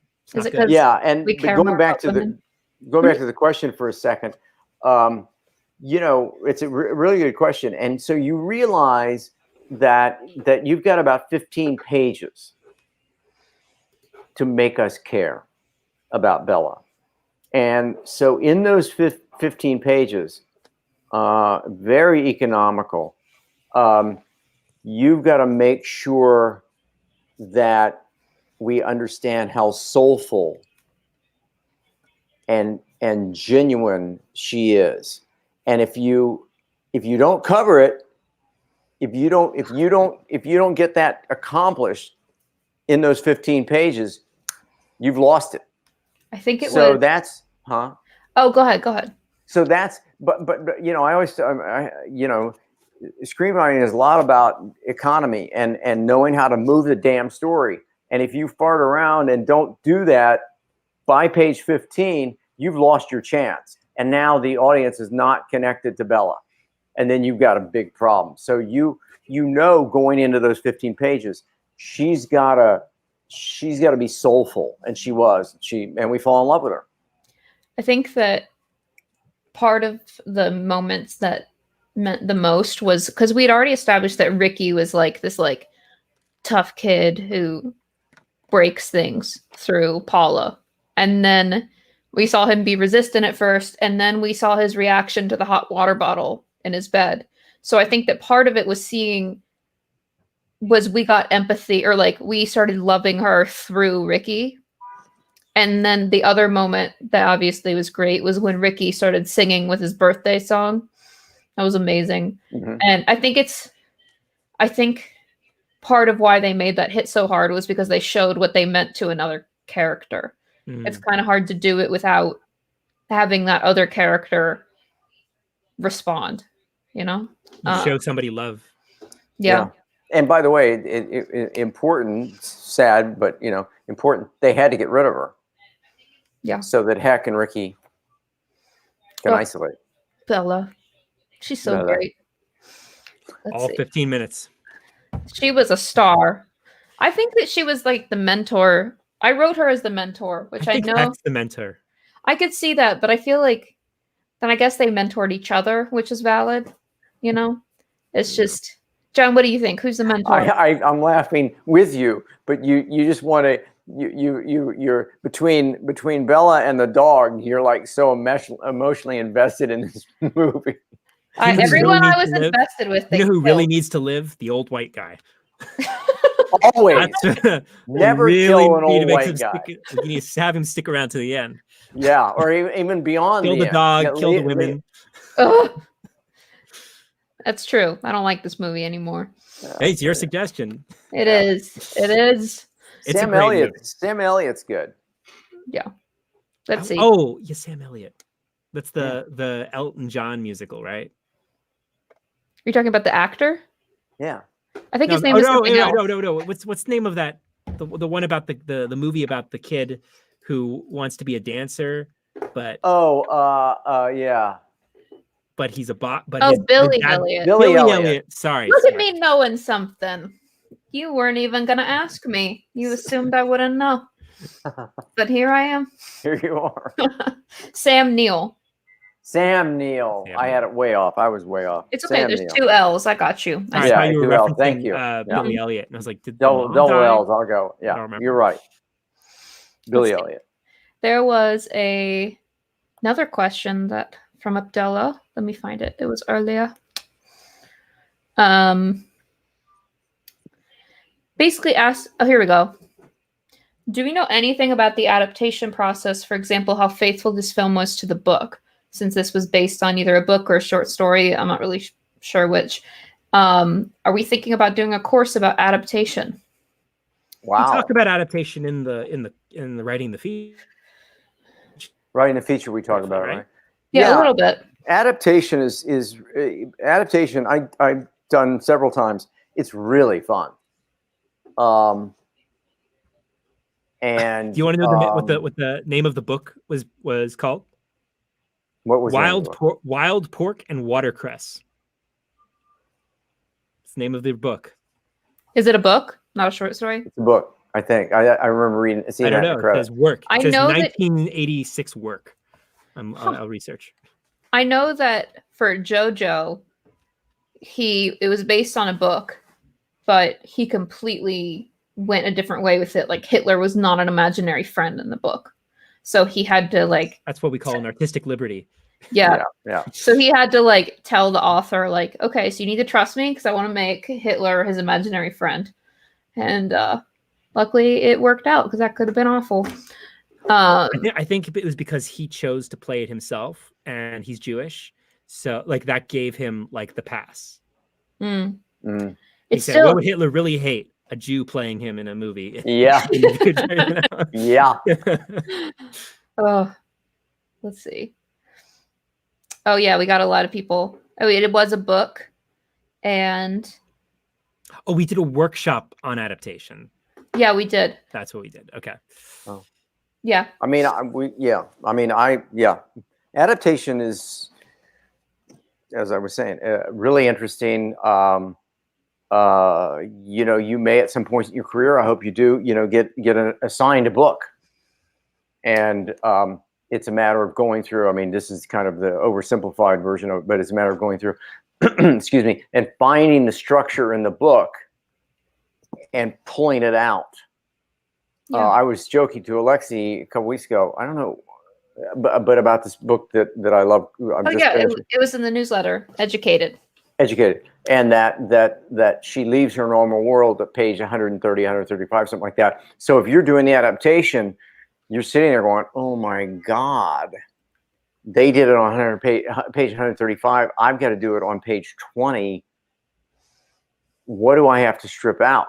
Yeah, and going back to the question for a second, it's a really good question, and so you realize that you've got about 15 pages to make us care about Bella, and so in those 15 pages, very economical. You've got to make sure that we understand how soulful and genuine she is, and if you don't cover it, if you don't get that accomplished in those 15 pages, you've lost it.
I think it was.
So that's
Oh, go ahead.
So that's but I always screenwriting is a lot about economy and knowing how to move the damn story. And if you fart around and don't do that by page 15, you've lost your chance. And now the audience is not connected to Bella. And then you've got a big problem. So going into those 15 pages, she's gotta be soulful. And she was. And we fall in love with her.
I think that part of the moments that meant the most was because we'd already established that Ricky was like this tough kid who breaks things through Paula, and then we saw him be resistant at first, and then we saw his reaction to the hot water bottle in his bed. So I think that part of it was we got empathy, or we started loving her through Ricky. And then the other moment that obviously was great was when Ricky started singing with his birthday song. That was amazing. Mm-hmm. And I think part of why they made that hit so hard was because they showed what they meant to another character. Mm. It's kind of hard to do it without having that other character respond,
You show somebody love.
Yeah.
And by the way, important, sad, but important. They had to get rid of her.
Yeah.
So that Heck and Ricky can isolate.
Bella, she's so
Bella.
great. Let's
All
see.
15 minutes.
She was a star. I think that she was like the mentor. I wrote her as the mentor, which I
think
know
Heck's the mentor.
I could see that, but I feel like then I guess they mentored each other, which is valid. It's just John. What do you think? Who's the mentor?
I'm laughing with you, but you just want to. You're between Bella and the dog. You're like so emotionally invested in this movie.
Everyone I was invested with.
You know who really needs to live? The old white guy.
Always. Never
really
kill an old white guy.
You need to have him stick around to the end.
Yeah, or even beyond.
Kill the dog, kill the women.
That's true. I don't like this movie anymore.
Hey, it's your suggestion.
It is. It is.
It's
Sam Elliott. Sam Elliott's good.
Yeah. Let's see.
Oh, yeah, Sam Elliott. That's the Elton John musical, right?
You're talking about the actor?
Yeah.
I think his name is something else.
No. What's the name of that? The one about the movie about the kid who wants to be a dancer, but
yeah.
But he's a bot. But
Billy Elliot.
Billy Elliot.
Sorry.
Look at me knowing something. You weren't even gonna ask me. You assumed I wouldn't know. But here I am.
Here you are.
Sam Neill.
Sam Neill. I had it way off. I was way off.
It's okay.
Sam
There's
Neill.
2 L's. I got you.
I saw you were referencing
Thank you.
Billy Elliot, and I was like,
double L's. I'll go. Yeah, you're right. Billy Elliot.
There was another question that from Abdullah. Let me find it. It was earlier. Basically asked. Oh, here we go. Do we know anything about the adaptation process? For example, how faithful this film was to the book, since this was based on either a book or a short story. I'm not really sure which. Are we thinking about doing a course about adaptation?
Wow.
We talk about adaptation in the writing the feature.
Writing the feature we talk about, right?
Yeah, a little bit.
Adaptation is adaptation. I've done several times. It's really fun. And
do you want to know what the name of the book was called?
What was
Wild Pork and Watercress. It's the name of the book.
Is it a book, not a short story?
It's a book. I think I remember reading.
I don't know. It says work.
I
says
know
1986 work. I'll research.
I know that for JoJo, it was based on a book, but he completely went a different way with it. Like Hitler was not an imaginary friend in the book, so he had to
That's what we call an artistic liberty.
Yeah.
Yeah.
So he had to tell the author okay, so you need to trust me because I want to make Hitler his imaginary friend, and luckily it worked out because that could have been awful.
I think it was because he chose to play it himself, and he's Jewish, so that gave him the pass.
He
said, what would Hitler really hate? A Jew playing him in a movie.
Yeah. Yeah.
Oh, let's see. Oh yeah, we got a lot of people. Oh, it was a book, and
we did a workshop on adaptation.
Yeah, we did.
That's what we did. Okay.
Oh.
Yeah.
I mean, adaptation is, as I was saying, really interesting. You may at some point in your career, I hope you do, get assigned a book, and it's a matter of going through. I mean, this is kind of the oversimplified version of it, but it's a matter of going through, excuse me, and finding the structure in the book and pulling it out. Yeah. I was joking to Alexie a couple weeks ago. I don't know, but about this book that I love.
It was in the newsletter. Educated, and that she leaves her normal world at page 130, 135, something like that. So if you're doing the adaptation, you're sitting there going, "Oh my God, they did it on page 135. I've got to do it on page 20. What do I have to strip out?"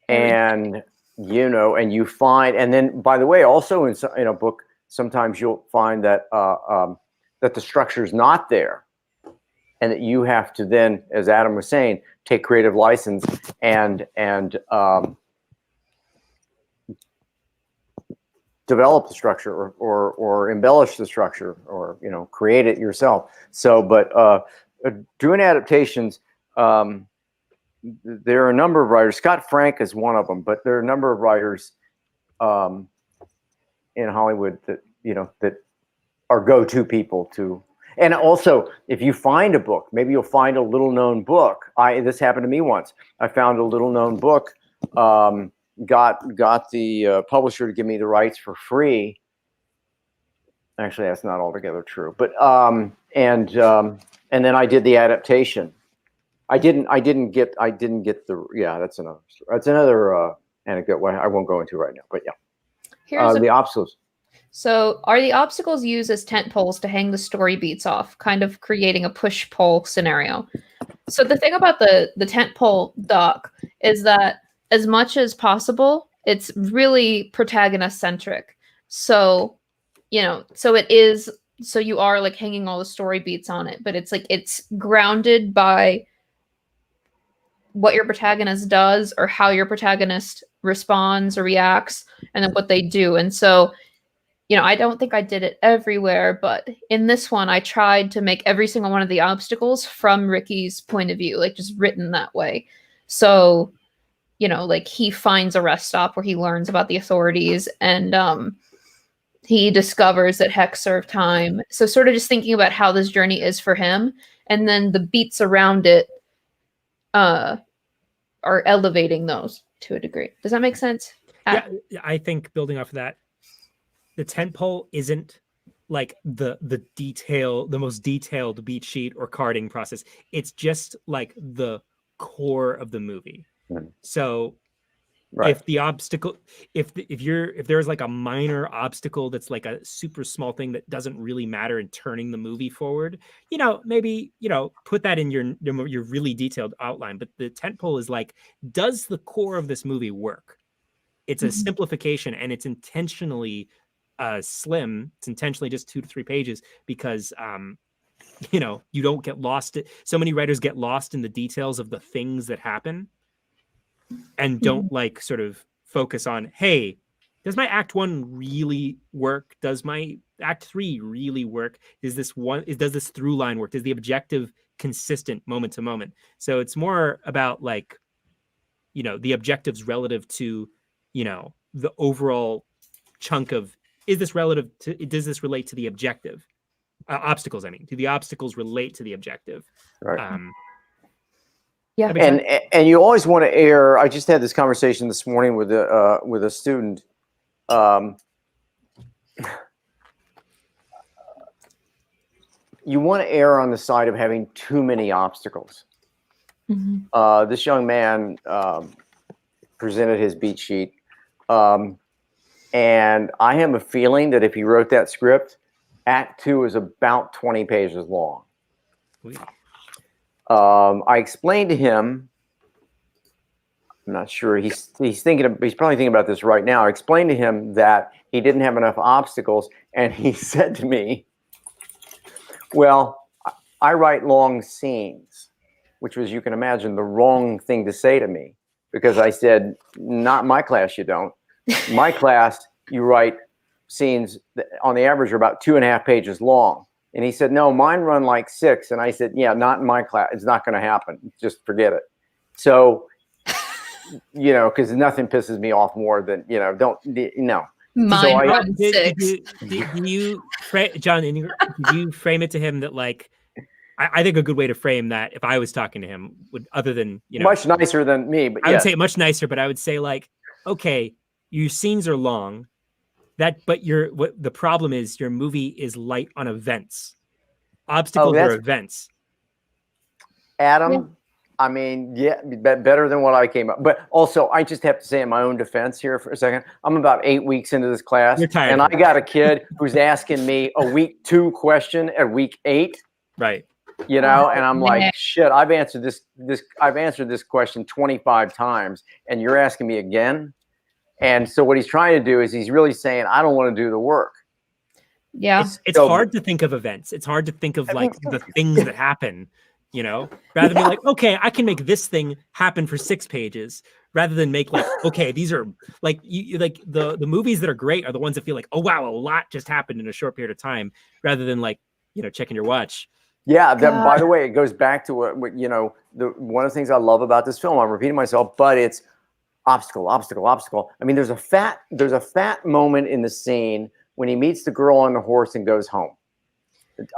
And and you find, and then by the way, also in a book, sometimes you'll find that that the structure is not there,
and that you have to then, as Adam was saying, take creative license and develop the structure or embellish the structure or, you know, create it yourself. So, but doing adaptations, there are a number of writers. Scott Frank is one of them, but there are a number of writers in Hollywood that, you know, that are go-to people to. And also, if you find a book, maybe you'll find a little-known book. This happened to me once. I found a little-known book, got the publisher to give me the rights for free. Actually, that's not altogether true. But and then I did the adaptation. I didn't get the, yeah, that's another anecdote I won't go into right now. But yeah,
Here's
the obstacles.
So are the obstacles used as tent poles to hang the story beats off, kind of creating a push-pull scenario? So the thing about the tent pole doc is that as much as possible, it's really protagonist-centric. So, you know, so you are like hanging all the story beats on it, but it's like it's grounded by what your protagonist does or how your protagonist responds or reacts and then what they do. And so, you know, I don't think I did it everywhere, but in this one, I tried to make every single one of the obstacles from Ricky's point of view, like just written that way. So, you know, like he finds a rest stop where he learns about the authorities and he discovers that Heck served time. So sort of just thinking about how this journey is for him. And then the beats around it are elevating those to a degree. Does that make sense?
Yeah, I think building off of that, the tentpole isn't like the most detailed beat sheet or carding process. It's just like the core of the movie. So
Right.
if the obstacle, if there's like a minor obstacle that's like a super small thing that doesn't really matter in turning the movie forward, you know, maybe, you know, put that in your really detailed outline. But the tentpole is like, does the core of this movie work? It's a simplification, and it's intentionally slim. It's intentionally just 2 to 3 pages because you know, you don't get lost. So many writers get lost in the details of the things that happen and don't like sort of focus on, hey, does my act 1 really work? Does my act 3 really work? Does this through line work? Is the objective consistent moment to moment? So it's more about like, you know, the objectives relative to, you know, the overall chunk of, does this relate to the objective? Obstacles, I mean, do the obstacles relate to the objective?
Right.
Yeah.
And you always want to err. I just had this conversation this morning with a student. You want to err on the side of having too many obstacles. This young man presented his beat sheet. And I have a feeling that if he wrote that script, Act 2 is about 20 pages long. I explained to him, I'm not sure, he's probably thinking about this right now. I explained to him that he didn't have enough obstacles, and he said to me, well, I write long scenes, which was, you can imagine, the wrong thing to say to me, because I said, not in my class, you don't. My class, you write scenes that on the average are about 2.5 pages long. And he said, no, mine run like 6. And I said, yeah, not in my class. It's not going to happen. Just forget it. So, you know, because nothing pisses me off more than, you know,
Mine
So
run 6.
Did you, John, did you frame it to him that like, I think a good way to frame that, if I was talking to him, would, other than, you know,
much nicer than me, but
I would say much nicer, but I would say like, okay, your scenes are long, but what the problem is, your movie is light on events. Obstacles are events.
Adam, I mean, yeah, better than what I came up. But also, I just have to say in my own defense here for a second, I'm about 8 weeks into this class, and I got a kid who's asking me a week 2 question at week 8.
Right.
You know, and I'm like, shit, I've answered this question 25 times, and you're asking me again. And so what he's trying to do is he's really saying, I don't want to do the work.
Yeah.
It's hard to think of events. It's hard to think of like the things that happen. you know, rather than be like, okay, I can make this thing happen for 6 pages, rather than make like, okay, these are like you like the movies that are great are the ones that feel like, oh wow, a lot just happened in a short period of time, rather than like, you know, checking your watch.
Yeah. By the way, it goes back to what you know, one of the things I love about this film. I'm repeating myself, but it's obstacle, obstacle, obstacle. I mean, there's a fat moment in the scene when he meets the girl on the horse and goes home.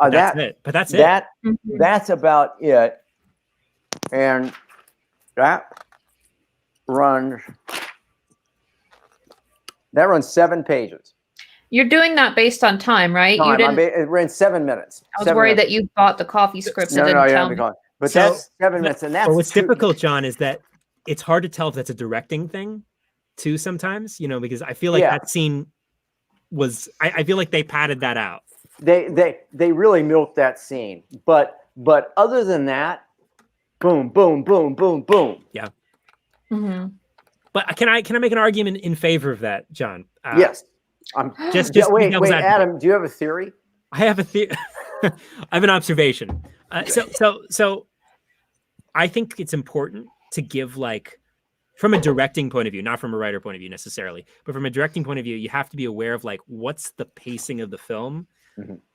That's it. But that's it.
That's about it. And that runs 7 pages.
You're doing that based on time, right? You didn't.
It ran 7 minutes.
I was worried that you bought the coffee script and didn't tell me.
But that's 7 minutes, and that's
what's difficult, John, is that it's hard to tell if that's a directing thing, too. Sometimes, you know, because I feel like that scene was. I feel like they padded that out.
They really milked that scene, but other than that, boom, boom, boom, boom, boom.
Yeah. But can I make an argument in favor of that, John?
Yes. Wait,
Adam,
do you have a theory?
I have a theory. I have an observation. So I think it's important to give, like, from a directing point of view, not from a writer point of view necessarily, but from a directing point of view, you have to be aware of like what's the pacing of the film.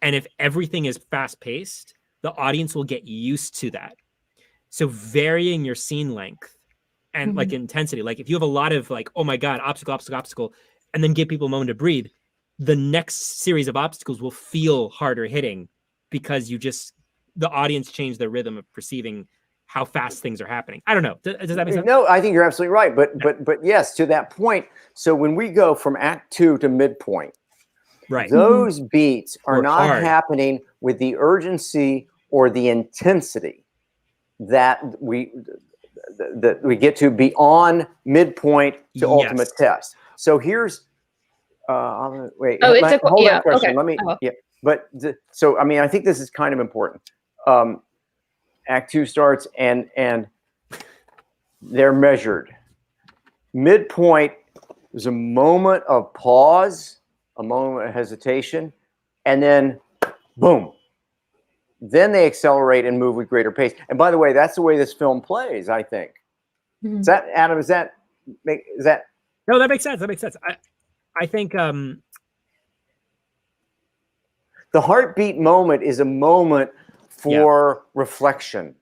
And if everything is fast paced, the audience will get used to that. So varying your scene length and like intensity, like if you have a lot of like, oh my God, obstacle, obstacle, obstacle, and then give people a moment to breathe, the next series of obstacles will feel harder hitting because the audience changed their rhythm of perceiving how fast things are happening. I don't know. Does that make sense?
No, I think you're absolutely right. But yes, to that point. So when we go from Act 2 to midpoint,
right,
those beats are not
hard.
happening with the urgency or the intensity that we get to beyond midpoint to ultimate test. So here's wait.
Oh,
hold that question.
Okay.
Let me. But so I mean, I think this is kind of important. Act 2 starts and they're measured. Midpoint, there's a moment of pause, a moment of hesitation, and then boom. Then they accelerate and move with greater pace. And by the way, that's the way this film plays, I think. Is that, Adam, is that
No, that makes sense. That makes sense. I think
the heartbeat moment is a moment for reflection.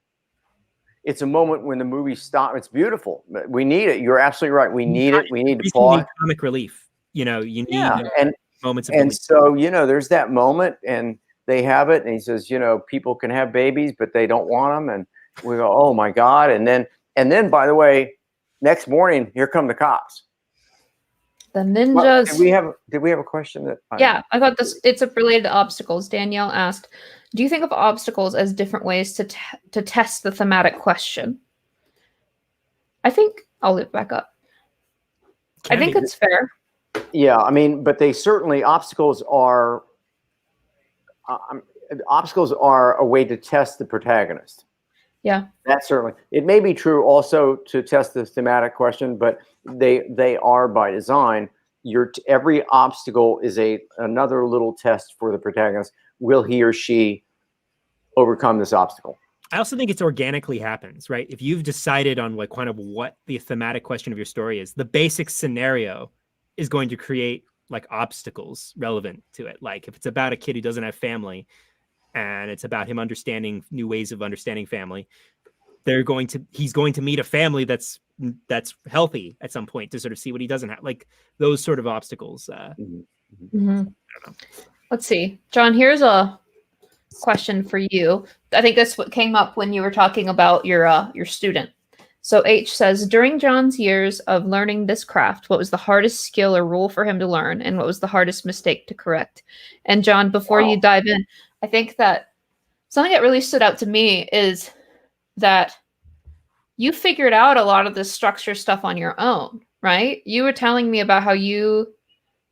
It's a moment when the movie stops. It's beautiful. We need it. You're absolutely right. We need it. We need to pause.
You need comic relief. You know, you need moments of relief.
So, you know, there's that moment and they have it. And he says, you know, people can have babies, but they don't want them. And we go, oh my God. And then by the way, next morning, here come the cops.
The ninjas.
Well, did we have a question
I thought it's related to obstacles. Danielle asked, do you think of obstacles as different ways to test the thematic question? I think I'll lift back up. I think it's fair.
Yeah, I mean, but they certainly obstacles are a way to test the protagonist.
Yeah,
that certainly. It may be true also to test the thematic question, but they are by design. Every obstacle is another little test for the protagonist. Will he or she overcome this obstacle?
I also think it's organically happens, right? If you've decided on like kind of what the thematic question of your story is, the basic scenario is going to create like obstacles relevant to it. Like if it's about a kid who doesn't have family and it's about him understanding new ways of understanding family, he's going to meet a family that's healthy at some point to sort of see what he doesn't have, like those sort of obstacles. I don't know.
Let's see, John, here's a question for you. I think that's what came up when you were talking about your student. So H says, during John's years of learning this craft, what was the hardest skill or rule for him to learn, and what was the hardest mistake to correct? And John, before you dive in, I think that something that really stood out to me is that you figured out a lot of this structure stuff on your own, right? You were telling me about how your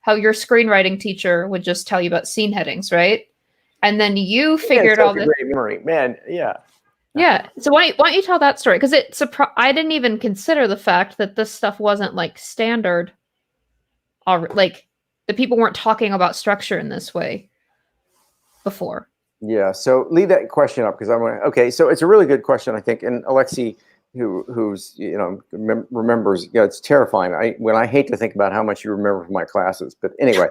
screenwriting teacher would just tell you about scene headings, right? And then you figured all this.
Great memory, man. Yeah.
Yeah. So why don't you tell that story? Because I didn't even consider the fact that this stuff wasn't like standard, like the people weren't talking about structure in this way before.
Yeah. So leave that question up because I want to. Okay. So it's a really good question, I think. And Alexie, who's remembers, it's terrifying. I hate to think about how much you remember from my classes, but anyway,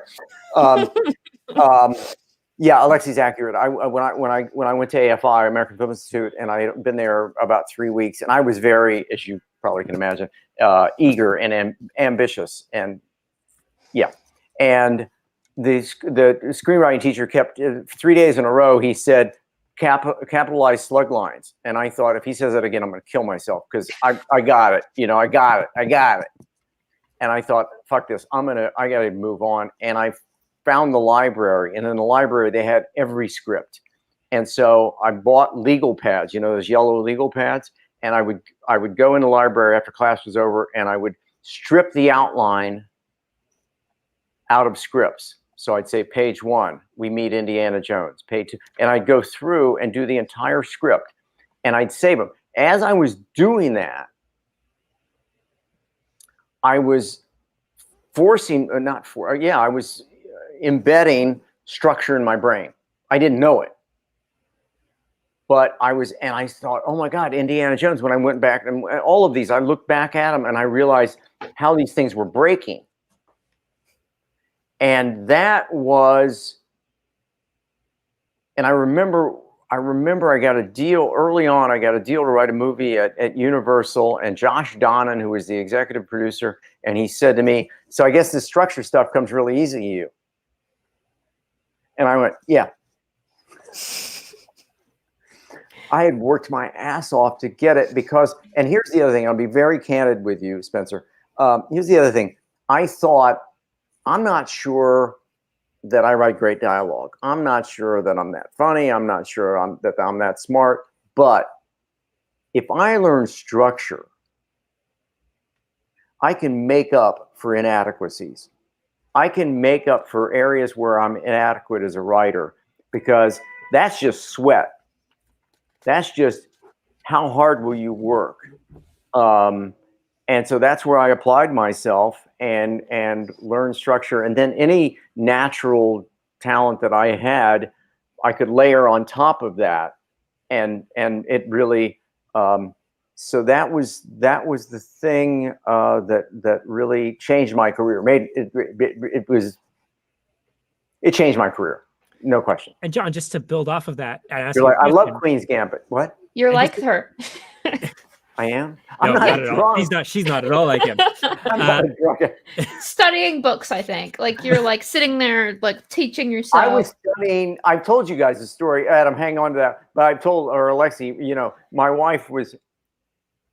yeah, Alexie's accurate. When I went to AFI, American Film Institute, and I had been there about 3 weeks, and I was very, as you probably can imagine, eager and ambitious, and yeah, and the screenwriting teacher kept 3 days in a row. He said, capitalize slug lines, and I thought if he says that again, I'm going to kill myself because I got it. I got it. And I thought, fuck this. I got to move on. And I found the library, and in the library they had every script. And so I bought legal pads, those yellow legal pads, and I would go in the library after class was over, and I would strip the outline out of scripts. So I'd say page 1, we meet Indiana Jones. Page 2, and I'd go through and do the entire script, and I'd save them. As I was doing that, I was I was embedding structure in my brain. I didn't know it, but I thought, oh my God, Indiana Jones. When I went back and all of these, I looked back at them and I realized how these things were breaking. And that was, and I remember I got a deal early on. I got a deal to write a movie at Universal, and Josh Donnan, who was the executive producer, and he said to me, so I guess this structure stuff comes really easy to you. And I went, yeah. I had worked my ass off to get it because, and here's the other thing, I'll be very candid with you, Spencer. Here's the other thing. I thought, I'm not sure that I write great dialogue. I'm not sure that I'm that funny. I'm not sure that I'm that smart. But if I learn structure, I can make up for inadequacies. I can make up for areas where I'm inadequate as a writer, because that's just sweat. That's just how hard will you work. And so that's where I applied myself and learned structure. And then any natural talent that I had, I could layer on top of that. And it really, so that was the thing that really changed my career. It changed my career, no question.
And John, just to build off of that,
I love Queen's Gambit. What?
You're like her.
I am.
No,
I'm not
at all. She's not at all like him.
Studying books, I think. Like you're like sitting there, like teaching yourself.
I was studying. I've told you guys the story, Adam. Hang on to that. But I've told, or Alexie, my wife was.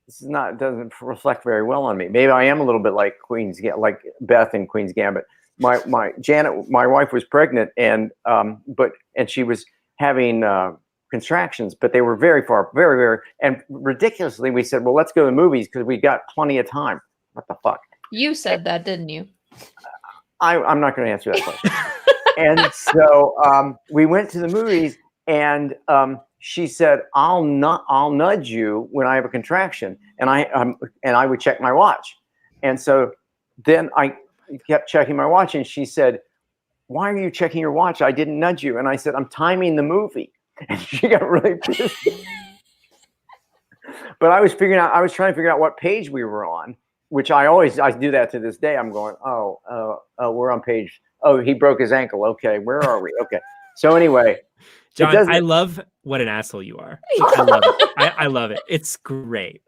This is not, doesn't reflect very well on me. Maybe I am a little bit like like Beth in Queen's Gambit. My Janet, my wife was pregnant, and she was having contractions, but they were very far, very, very, and ridiculously, we said, well, let's go to the movies because we got plenty of time. What the fuck?
You said that, didn't you?
I'm not going to answer that question. And so we went to the movies, and she said, I'll nudge you when I have a contraction, and I would check my watch. And so then I kept checking my watch, and she said, why are you checking your watch? I didn't nudge you. And I said, I'm timing the movie. And she got really pissed. But I was trying to figure out what page we were on, which I do that to this day. I'm going, we're on page, he broke his ankle. Okay, where are we? Okay. So anyway.
John, I love what an asshole you are. I love it. I love it. It's great.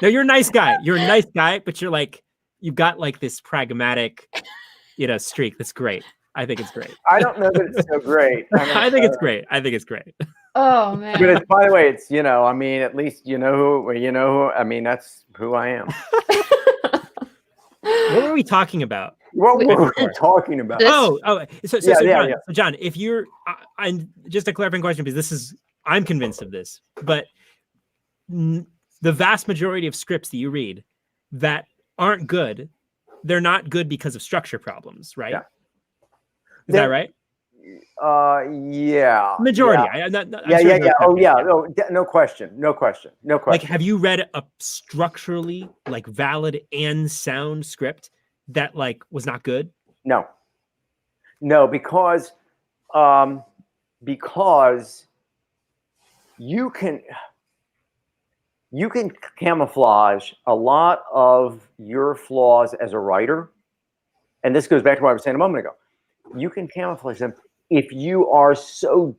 No, you're a nice guy. You're a nice guy, but you've got like this pragmatic, streak. That's great. I think it's great.
I don't know that it's so great.
I think it's great. I think it's great.
Oh man!
But by the way, it's at least who. I mean, that's who I am.
What were we talking about?
What were we talking about?
So John, if you're, and just a clarifying question, because I'm convinced of this, but the vast majority of scripts that you read that aren't good, they're not good because of structure problems, right?
Yeah.
Is that right?
Yeah.
Majority.
Yeah. Oh, yeah. No question.
Like, have you read a structurally like valid and sound script that like was not good?
No, because because you can camouflage a lot of your flaws as a writer. And this goes back to what I was saying a moment ago. You can camouflage them if you are so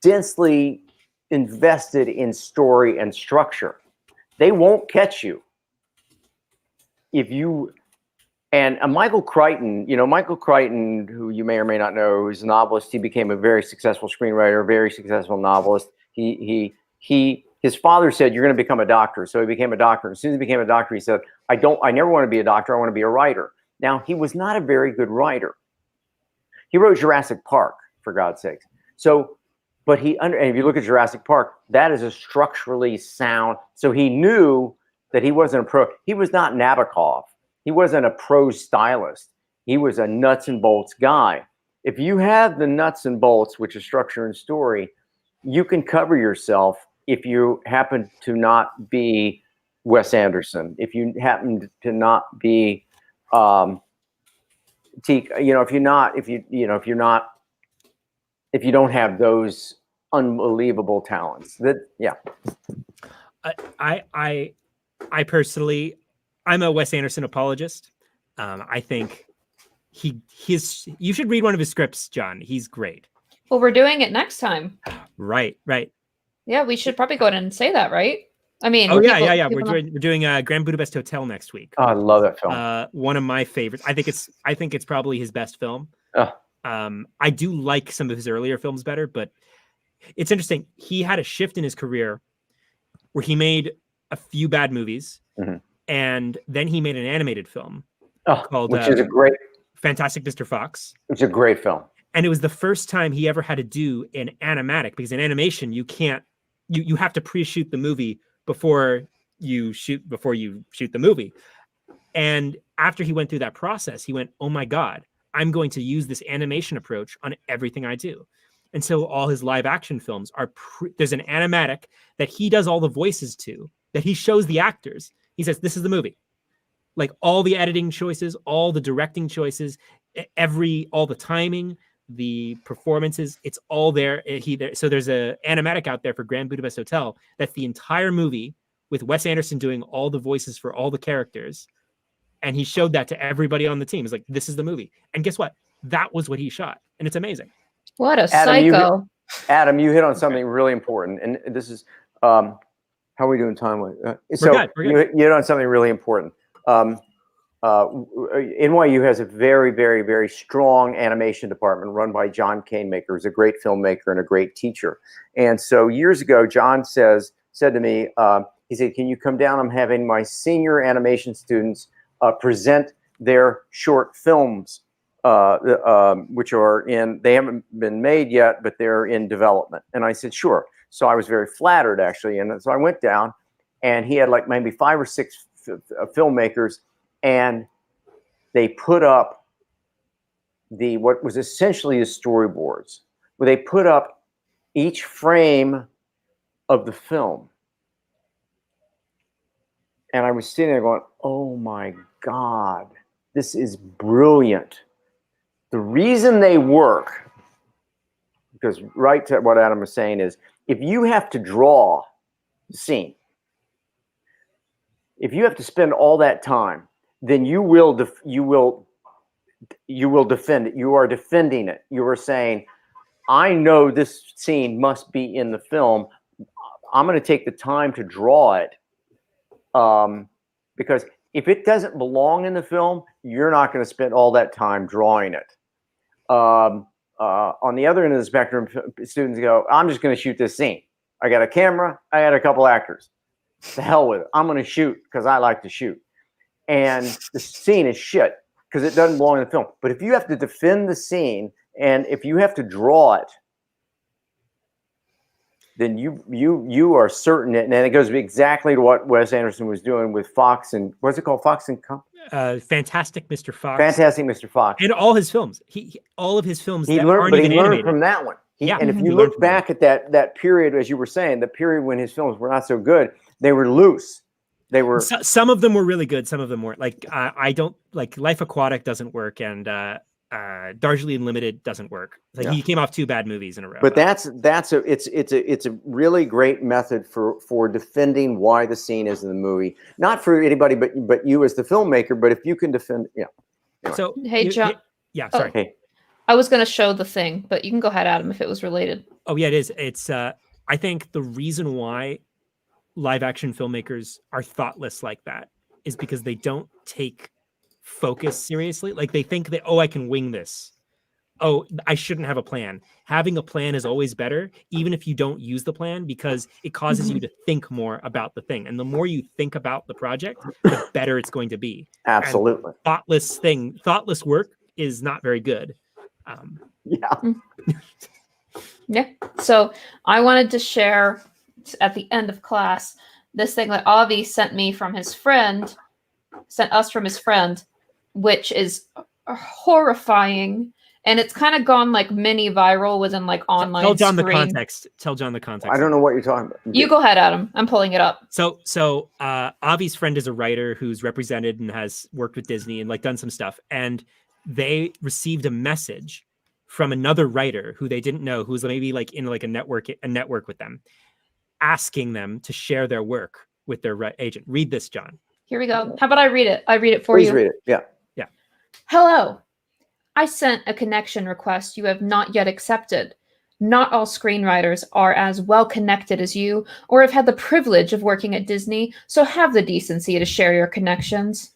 densely invested in story and structure. They won't catch you. If you, and Michael Crichton, Michael Crichton, who you may or may not know, is a novelist. He became a very successful screenwriter, very successful novelist. His father said, "You're going to become a doctor." So he became a doctor. As soon as he became a doctor, he said, I never want to be a doctor. I want to be a writer. Now, he was not a very good writer. He wrote Jurassic Park, for God's sakes. So, and if you look at Jurassic Park, that is a structurally sound. So he knew that he wasn't a pro. He was not Nabokov. He wasn't a prose stylist. He was a nuts and bolts guy. If you have the nuts and bolts, which is structure and story, you can cover yourself if you happen to not be Wes Anderson. If you happen to not be if you don't have those unbelievable talents,
I personally, I'm a Wes Anderson apologist. I think you should read one of his scripts, John. He's great.
Well, we're doing it next time.
Right.
Yeah, we should probably go ahead and say that, right? I mean,
yeah. We're doing Grand Budapest Hotel next week.
Oh, I love that film.
One of my favorites. I think it's probably his best film. I do like some of his earlier films better, but it's interesting. He had a shift in his career where he made a few bad movies, and then he made an animated film called
which is a great
Fantastic Mr. Fox.
It's a great film. And
it was the first time he ever had to do an animatic, because in animation you have to pre-shoot the movie before you shoot the movie. And after he went through that process, he went, "Oh my God, I'm going to use this animation approach on everything I do." And so all his live action films there's an animatic that he does all the voices to, that he shows the actors. He says, "This is the movie." Like all the editing choices, all the directing choices, all the timing, the performances, it's all there. So there's a animatic out there for Grand Budapest Hotel that's the entire movie with Wes Anderson doing all the voices for all the characters. And he showed that to everybody on the team. It's like, this is the movie. And guess what? That was what he shot. And it's amazing.
What a psycho.
Adam, you hit on something really important. And this is, how are we doing time-wise? We're good. You hit on something really important. NYU has a very, very, very strong animation department run by John Canemaker, who's a great filmmaker and a great teacher. And so years ago, John said to me, he said, "Can you come down? I'm having my senior animation students present their short films, which they haven't been made yet, but they're in development." And I said, "Sure." So I was very flattered, actually. And so I went down, and he had like maybe 5 or 6 filmmakers, and they put up what was essentially the storyboards, where they put up each frame of the film. And I was sitting there going, "Oh my God, this is brilliant." The reason they work, because right to what Adam was saying, is if you have to draw the scene, if you have to spend all that time, then you will defend it. You are defending it. You are saying, "I know this scene must be in the film. I'm going to take the time to draw it." Because if it doesn't belong in the film, you're not going to spend all that time drawing it. On the other end of the spectrum, students go, "I'm just going to shoot this scene. I got a camera. I got a couple actors. To hell with it. I'm going to shoot because I like to shoot." And the scene is shit because it doesn't belong in the film. But if you have to defend the scene and if you have to draw it, then you are certain it. And then it goes exactly to what Wes Anderson was doing with Fox and what's it called? Fox and
Fantastic Mr. Fox.
Fantastic Mr. Fox.
And all his films. All of his films
he learned from that one. And if you look back at that period, as you were saying, the period when his films were not so good, they were loose. They were
some of them were really good. Some of them weren't. Like I don't like Life Aquatic doesn't work, and Darjeeling Limited doesn't work. Like he came off 2 bad movies in a row.
But it's a really great method for defending why the scene is in the movie. Not for anybody but you as the filmmaker, but if you can defend, Anyway.
So
Hey, John.
Sorry.
Hey.
I was going to show the thing, but you can go ahead, Adam, if it was related.
Oh yeah, it is. It's I think the reason why live action filmmakers are thoughtless like that is because they don't take focus seriously. Like they think that, I can wing this. Oh, I shouldn't have a plan. Having a plan is always better, even if you don't use the plan, because it causes you to think more about the thing. And the more you think about the project, the better it's going to be.
Absolutely.
And thoughtless work is not very good.
Yeah. So I wanted to share at the end of class this thing that Avi sent us from his friend, which is horrifying. And it's kind of gone like mini viral within like online.
Tell John
screen.
the context. Tell John the context.
I don't know what you're talking about.
You go ahead, Adam. I'm pulling it up.
So Avi's friend is a writer who's represented and has worked with Disney and like done some stuff. And they received a message from another writer who they didn't know, who's maybe like in like a network with them, asking them to share their work with their agent. Read this, John.
Here we go. How about I read it? I read it for
Please
you.
read it. Yeah.
Hello. I sent a connection request you have not yet accepted. Not all screenwriters are as well connected as you or have had the privilege of working at Disney, so have the decency to share your connections.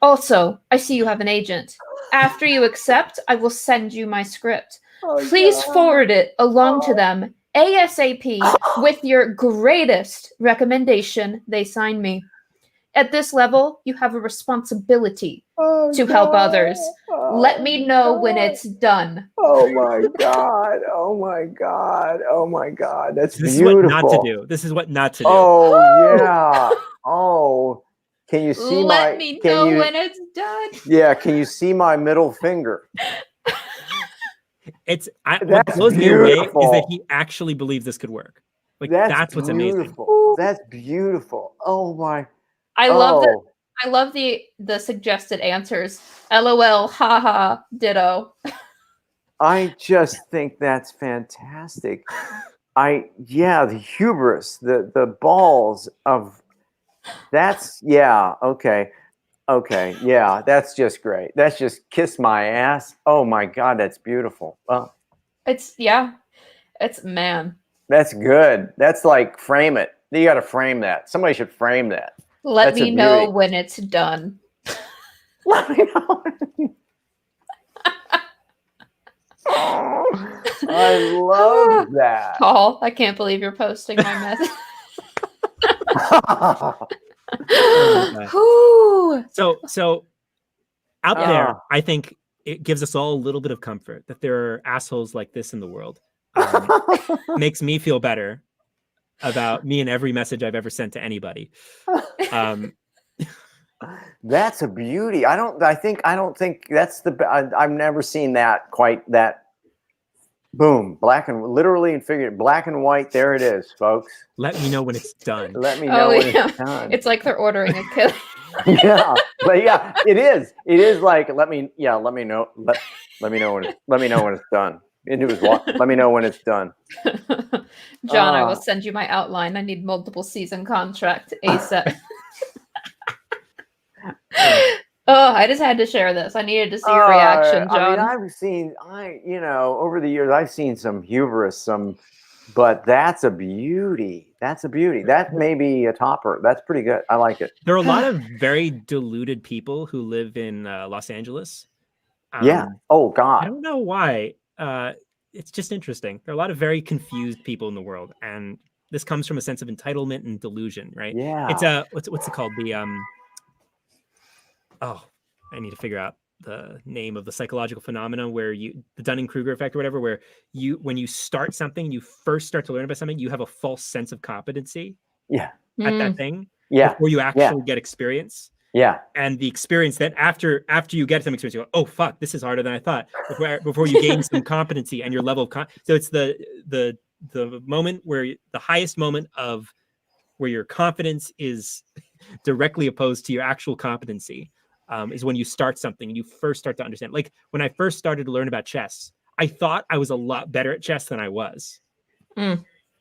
Also, I see you have an agent. After you accept, I will send you my script. Please forward it along to them ASAP with your greatest recommendation they sign me. At this level, you have a responsibility to help others. Let me know when it's done.
Oh my God. Oh my God. Oh my God. That's
This
beautiful.
is what not to do. This is what not to do.
Oh yeah. Oh, can you see
Let me know when it's done.
Yeah, can you see my middle finger?
What blows me away is that he actually believes this could work. Like that's what's amazing.
That's beautiful. Oh my.
I love the suggested answers. LOL, haha, ditto.
I just think that's fantastic. The hubris, the balls of that's okay, yeah, that's just great. That's just kiss my ass. Oh my God, that's beautiful. Well,
It's man.
that's good. That's like frame it. You got to frame that. Somebody should frame that.
Let me know when it's done.
Let me know. Oh, I love that.
Paul, I can't believe you're posting my message.
So out there, I think it gives us all a little bit of comfort that there are assholes like this in the world. Makes me feel better about me and every message I've ever sent to anybody.
That's a beauty. I don't think that's I've never seen that quite that. Boom, literally and figuratively, black and white. There it is, folks.
Let me know when it's done.
Let me know when it's done.
It's like they're ordering a kill.
Yeah, but yeah, it is. It is like let me know when it's done. Into his watch. Let me know when it's done.
John, I will send you my outline. I need multiple season contract ASAP. I just had to share this. I needed to see your reaction, John.
I mean, over the years, I've seen some hubris, but that's a beauty. That's a beauty. That may be a topper. That's pretty good. I like it.
There are a lot of very deluded people who live in Los Angeles.
Yeah. Oh, God.
I don't know why. It's just interesting. There are a lot of very confused people in the world, and this comes from a sense of entitlement and delusion, right?
Yeah.
It's what's it called? I need to figure out the name of the psychological phenomena where the Dunning-Kruger effect or whatever, where when you start something, you first start to learn about something, you have a false sense of competency.
Yeah.
At that thing.
Yeah.
Before you actually get experience.
Yeah.
And the experience that after you get some experience, you go, oh fuck, this is harder than I thought. Before you gain some competency and your level of so it's the moment where the highest moment of where your confidence is directly opposed to your actual competency. is when you start something and you first start to understand. Like when I first started to learn about chess, I thought I was a lot better at chess than I was.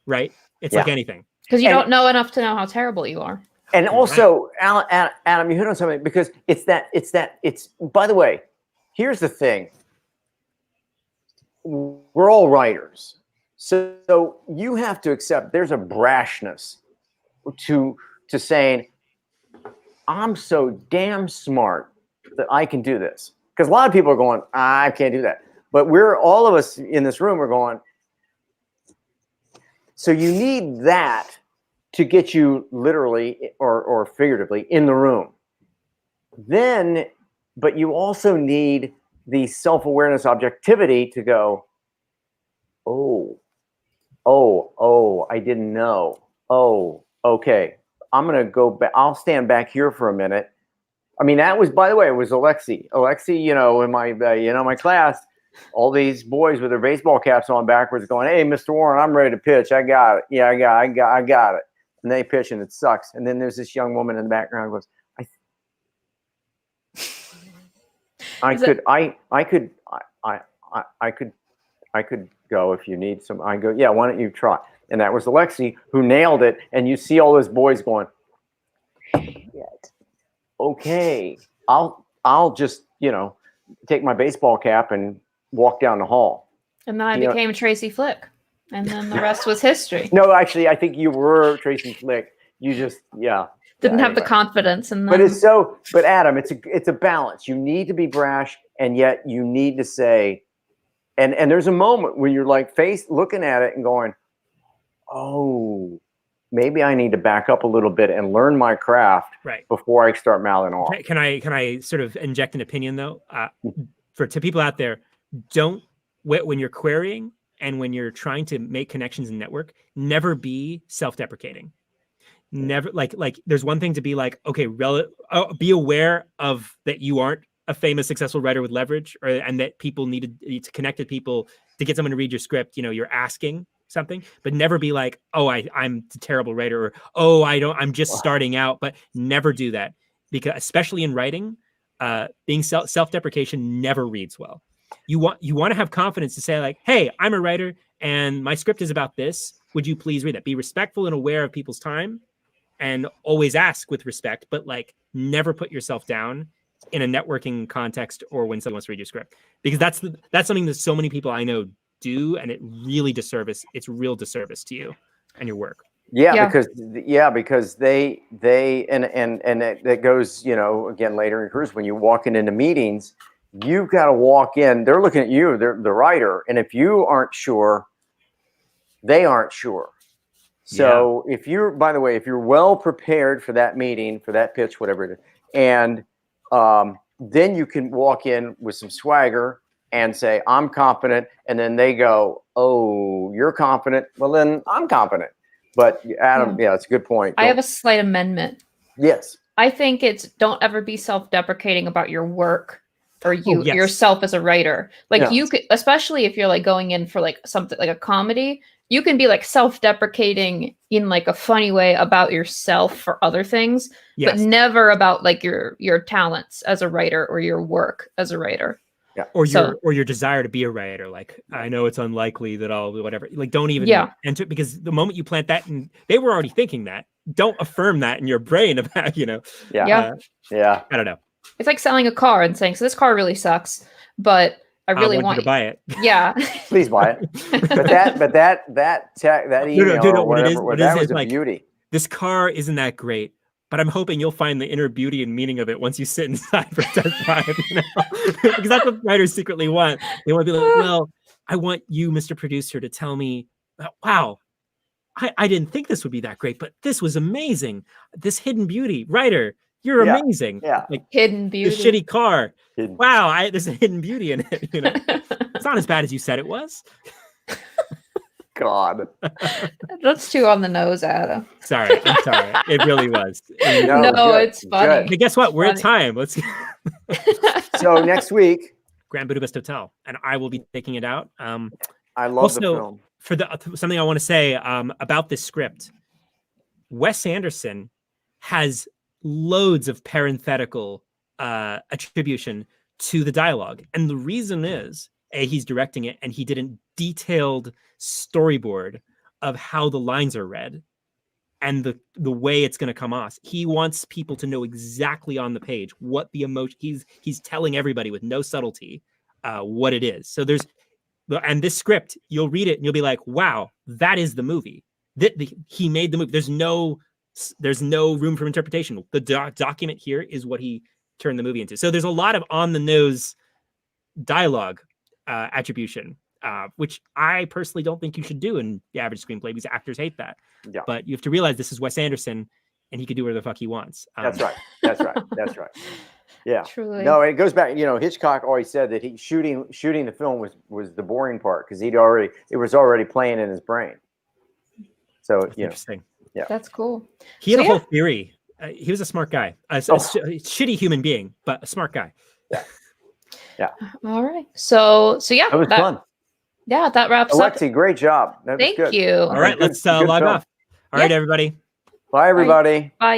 Right? It's like anything.
Because you don't know enough to know how terrible you are.
And also, Adam, you hit on something, because it's by the way, here's the thing. We're all writers. So you have to accept there's a brashness to saying, I'm so damn smart that I can do this. Because a lot of people are going, I can't do that. But all of us in this room are going, so you need that to get you literally or figuratively in the room. Then, but you also need the self-awareness, objectivity to go, I didn't know. Oh, okay. I'm going to go back. I'll stand back here for a minute. I mean, that was, by the way, it was Alexie. Alexie, in my, my class, all these boys with their baseball caps on backwards going, hey, Mr. Warren, I'm ready to pitch. I got it. Yeah, I got it. And they pitch and it sucks. And then there's this young woman in the background who goes, I could go if you need some. I go, yeah, why don't you try? And that was Alexie who nailed it. And you see all those boys going, shit. Okay, I'll just, take my baseball cap and walk down the hall.
And then I became Tracy Flick. And then the rest was history.
No, actually, I think you were Tracy Flick. You just,
didn't have the confidence in them.
But Adam, it's a balance. You need to be brash, and yet you need to say, and there's a moment when you're like looking at it and going, oh, maybe I need to back up a little bit and learn my craft before I start mouthing off.
Can I sort of inject an opinion though? To people out there, when you're querying and when you're trying to make connections and network, never be self-deprecating. Never like there's one thing to be like, okay, be aware of that you aren't a famous, successful writer with leverage, and that people need to connect with people to get someone to read your script. You're asking something, but never be like, oh, I'm a terrible writer, or I'm just starting out. But never do that, because especially in writing, being self-deprecation never reads well. You want to have confidence to say like, hey, I'm a writer and my script is about this. Would you please read that? Be respectful and aware of people's time, and always ask with respect, but like never put yourself down in a networking context or when someone wants to read your script, because that's something that so many people I know do, and it's real disservice to you and your work.
Because they and that goes, again, later in careers, when you're walking into meetings, you've got to walk in, they're looking at you, they're the writer, and if you aren't sure, they aren't sure. So if you're well prepared for that meeting, for that pitch, whatever it is, and then you can walk in with some swagger and say, I'm confident. And then they go, oh, you're confident. Well, then I'm confident. But Adam, it's a good point.
I have a slight amendment.
Yes.
I think don't ever be self-deprecating about your work or yourself as a writer. Like you could, especially if you're like going in for like something like a comedy, you can be like self-deprecating in like a funny way about yourself for other things, but never about like your talents as a writer or your work as a writer.
Yeah.
Or your desire to be a writer. Like, I know it's unlikely that I'll do whatever. Like, don't even enter it, because the moment you plant that, and they were already thinking that, don't affirm that in your brain about,
Yeah.
I don't know.
It's like selling a car and saying, so this car really sucks, but I really want
you to buy it.
Yeah.
Please buy it. But that email or whatever, that was a like, beauty.
This car isn't that great, but I'm hoping you'll find the inner beauty and meaning of it once you sit inside for test drive, because that's what writers secretly want. They want to be like, well, I want you, Mr. Producer, to tell me, wow, I didn't think this would be that great, but this was amazing. This hidden beauty, writer, you're amazing.
Yeah.
Like hidden beauty.
This shitty car. Wow, there's a hidden beauty in it. It's not as bad as you said it was.
God.
That's too on the nose, Adam.
Sorry. I'm sorry. It really was.
No, it's funny.
But guess what? We're at time. Let's.
So next week,
Grand Budapest Hotel, and I will be taking it out.
I love the film.
For something I want to say about this script, Wes Anderson has loads of parenthetical attribution to the dialogue. And the reason is, he's directing it and he did a detailed storyboard of how the lines are read and the way it's going to come off. He wants people to know exactly on the page what the emotion, he's telling everybody with no subtlety what it is. So and this script, you'll read it and you'll be like, wow, that is the movie. He made the movie. There's no room for interpretation. The document here is what he turned the movie into. So there's a lot of on the nose dialogue attribution, which I personally don't think you should do in the average screenplay because actors hate that.
Yeah.
But you have to realize this is Wes Anderson and he can do whatever the fuck he wants.
That's right. That's right. That's right. Yeah.
Truly.
No, it goes back. Hitchcock always said that shooting the film was the boring part because it was already playing in his brain. So
interesting.
Yeah,
that's cool.
He had a whole theory. He was a smart guy, a shitty human being, but a smart guy.
Yeah. Yeah.
All right. So yeah,
that was fun.
Yeah, that wraps up.
Alexie, great job. That was
Thank
good.
you.
All right, let's log off. All right, everybody.
Bye, everybody.
Bye.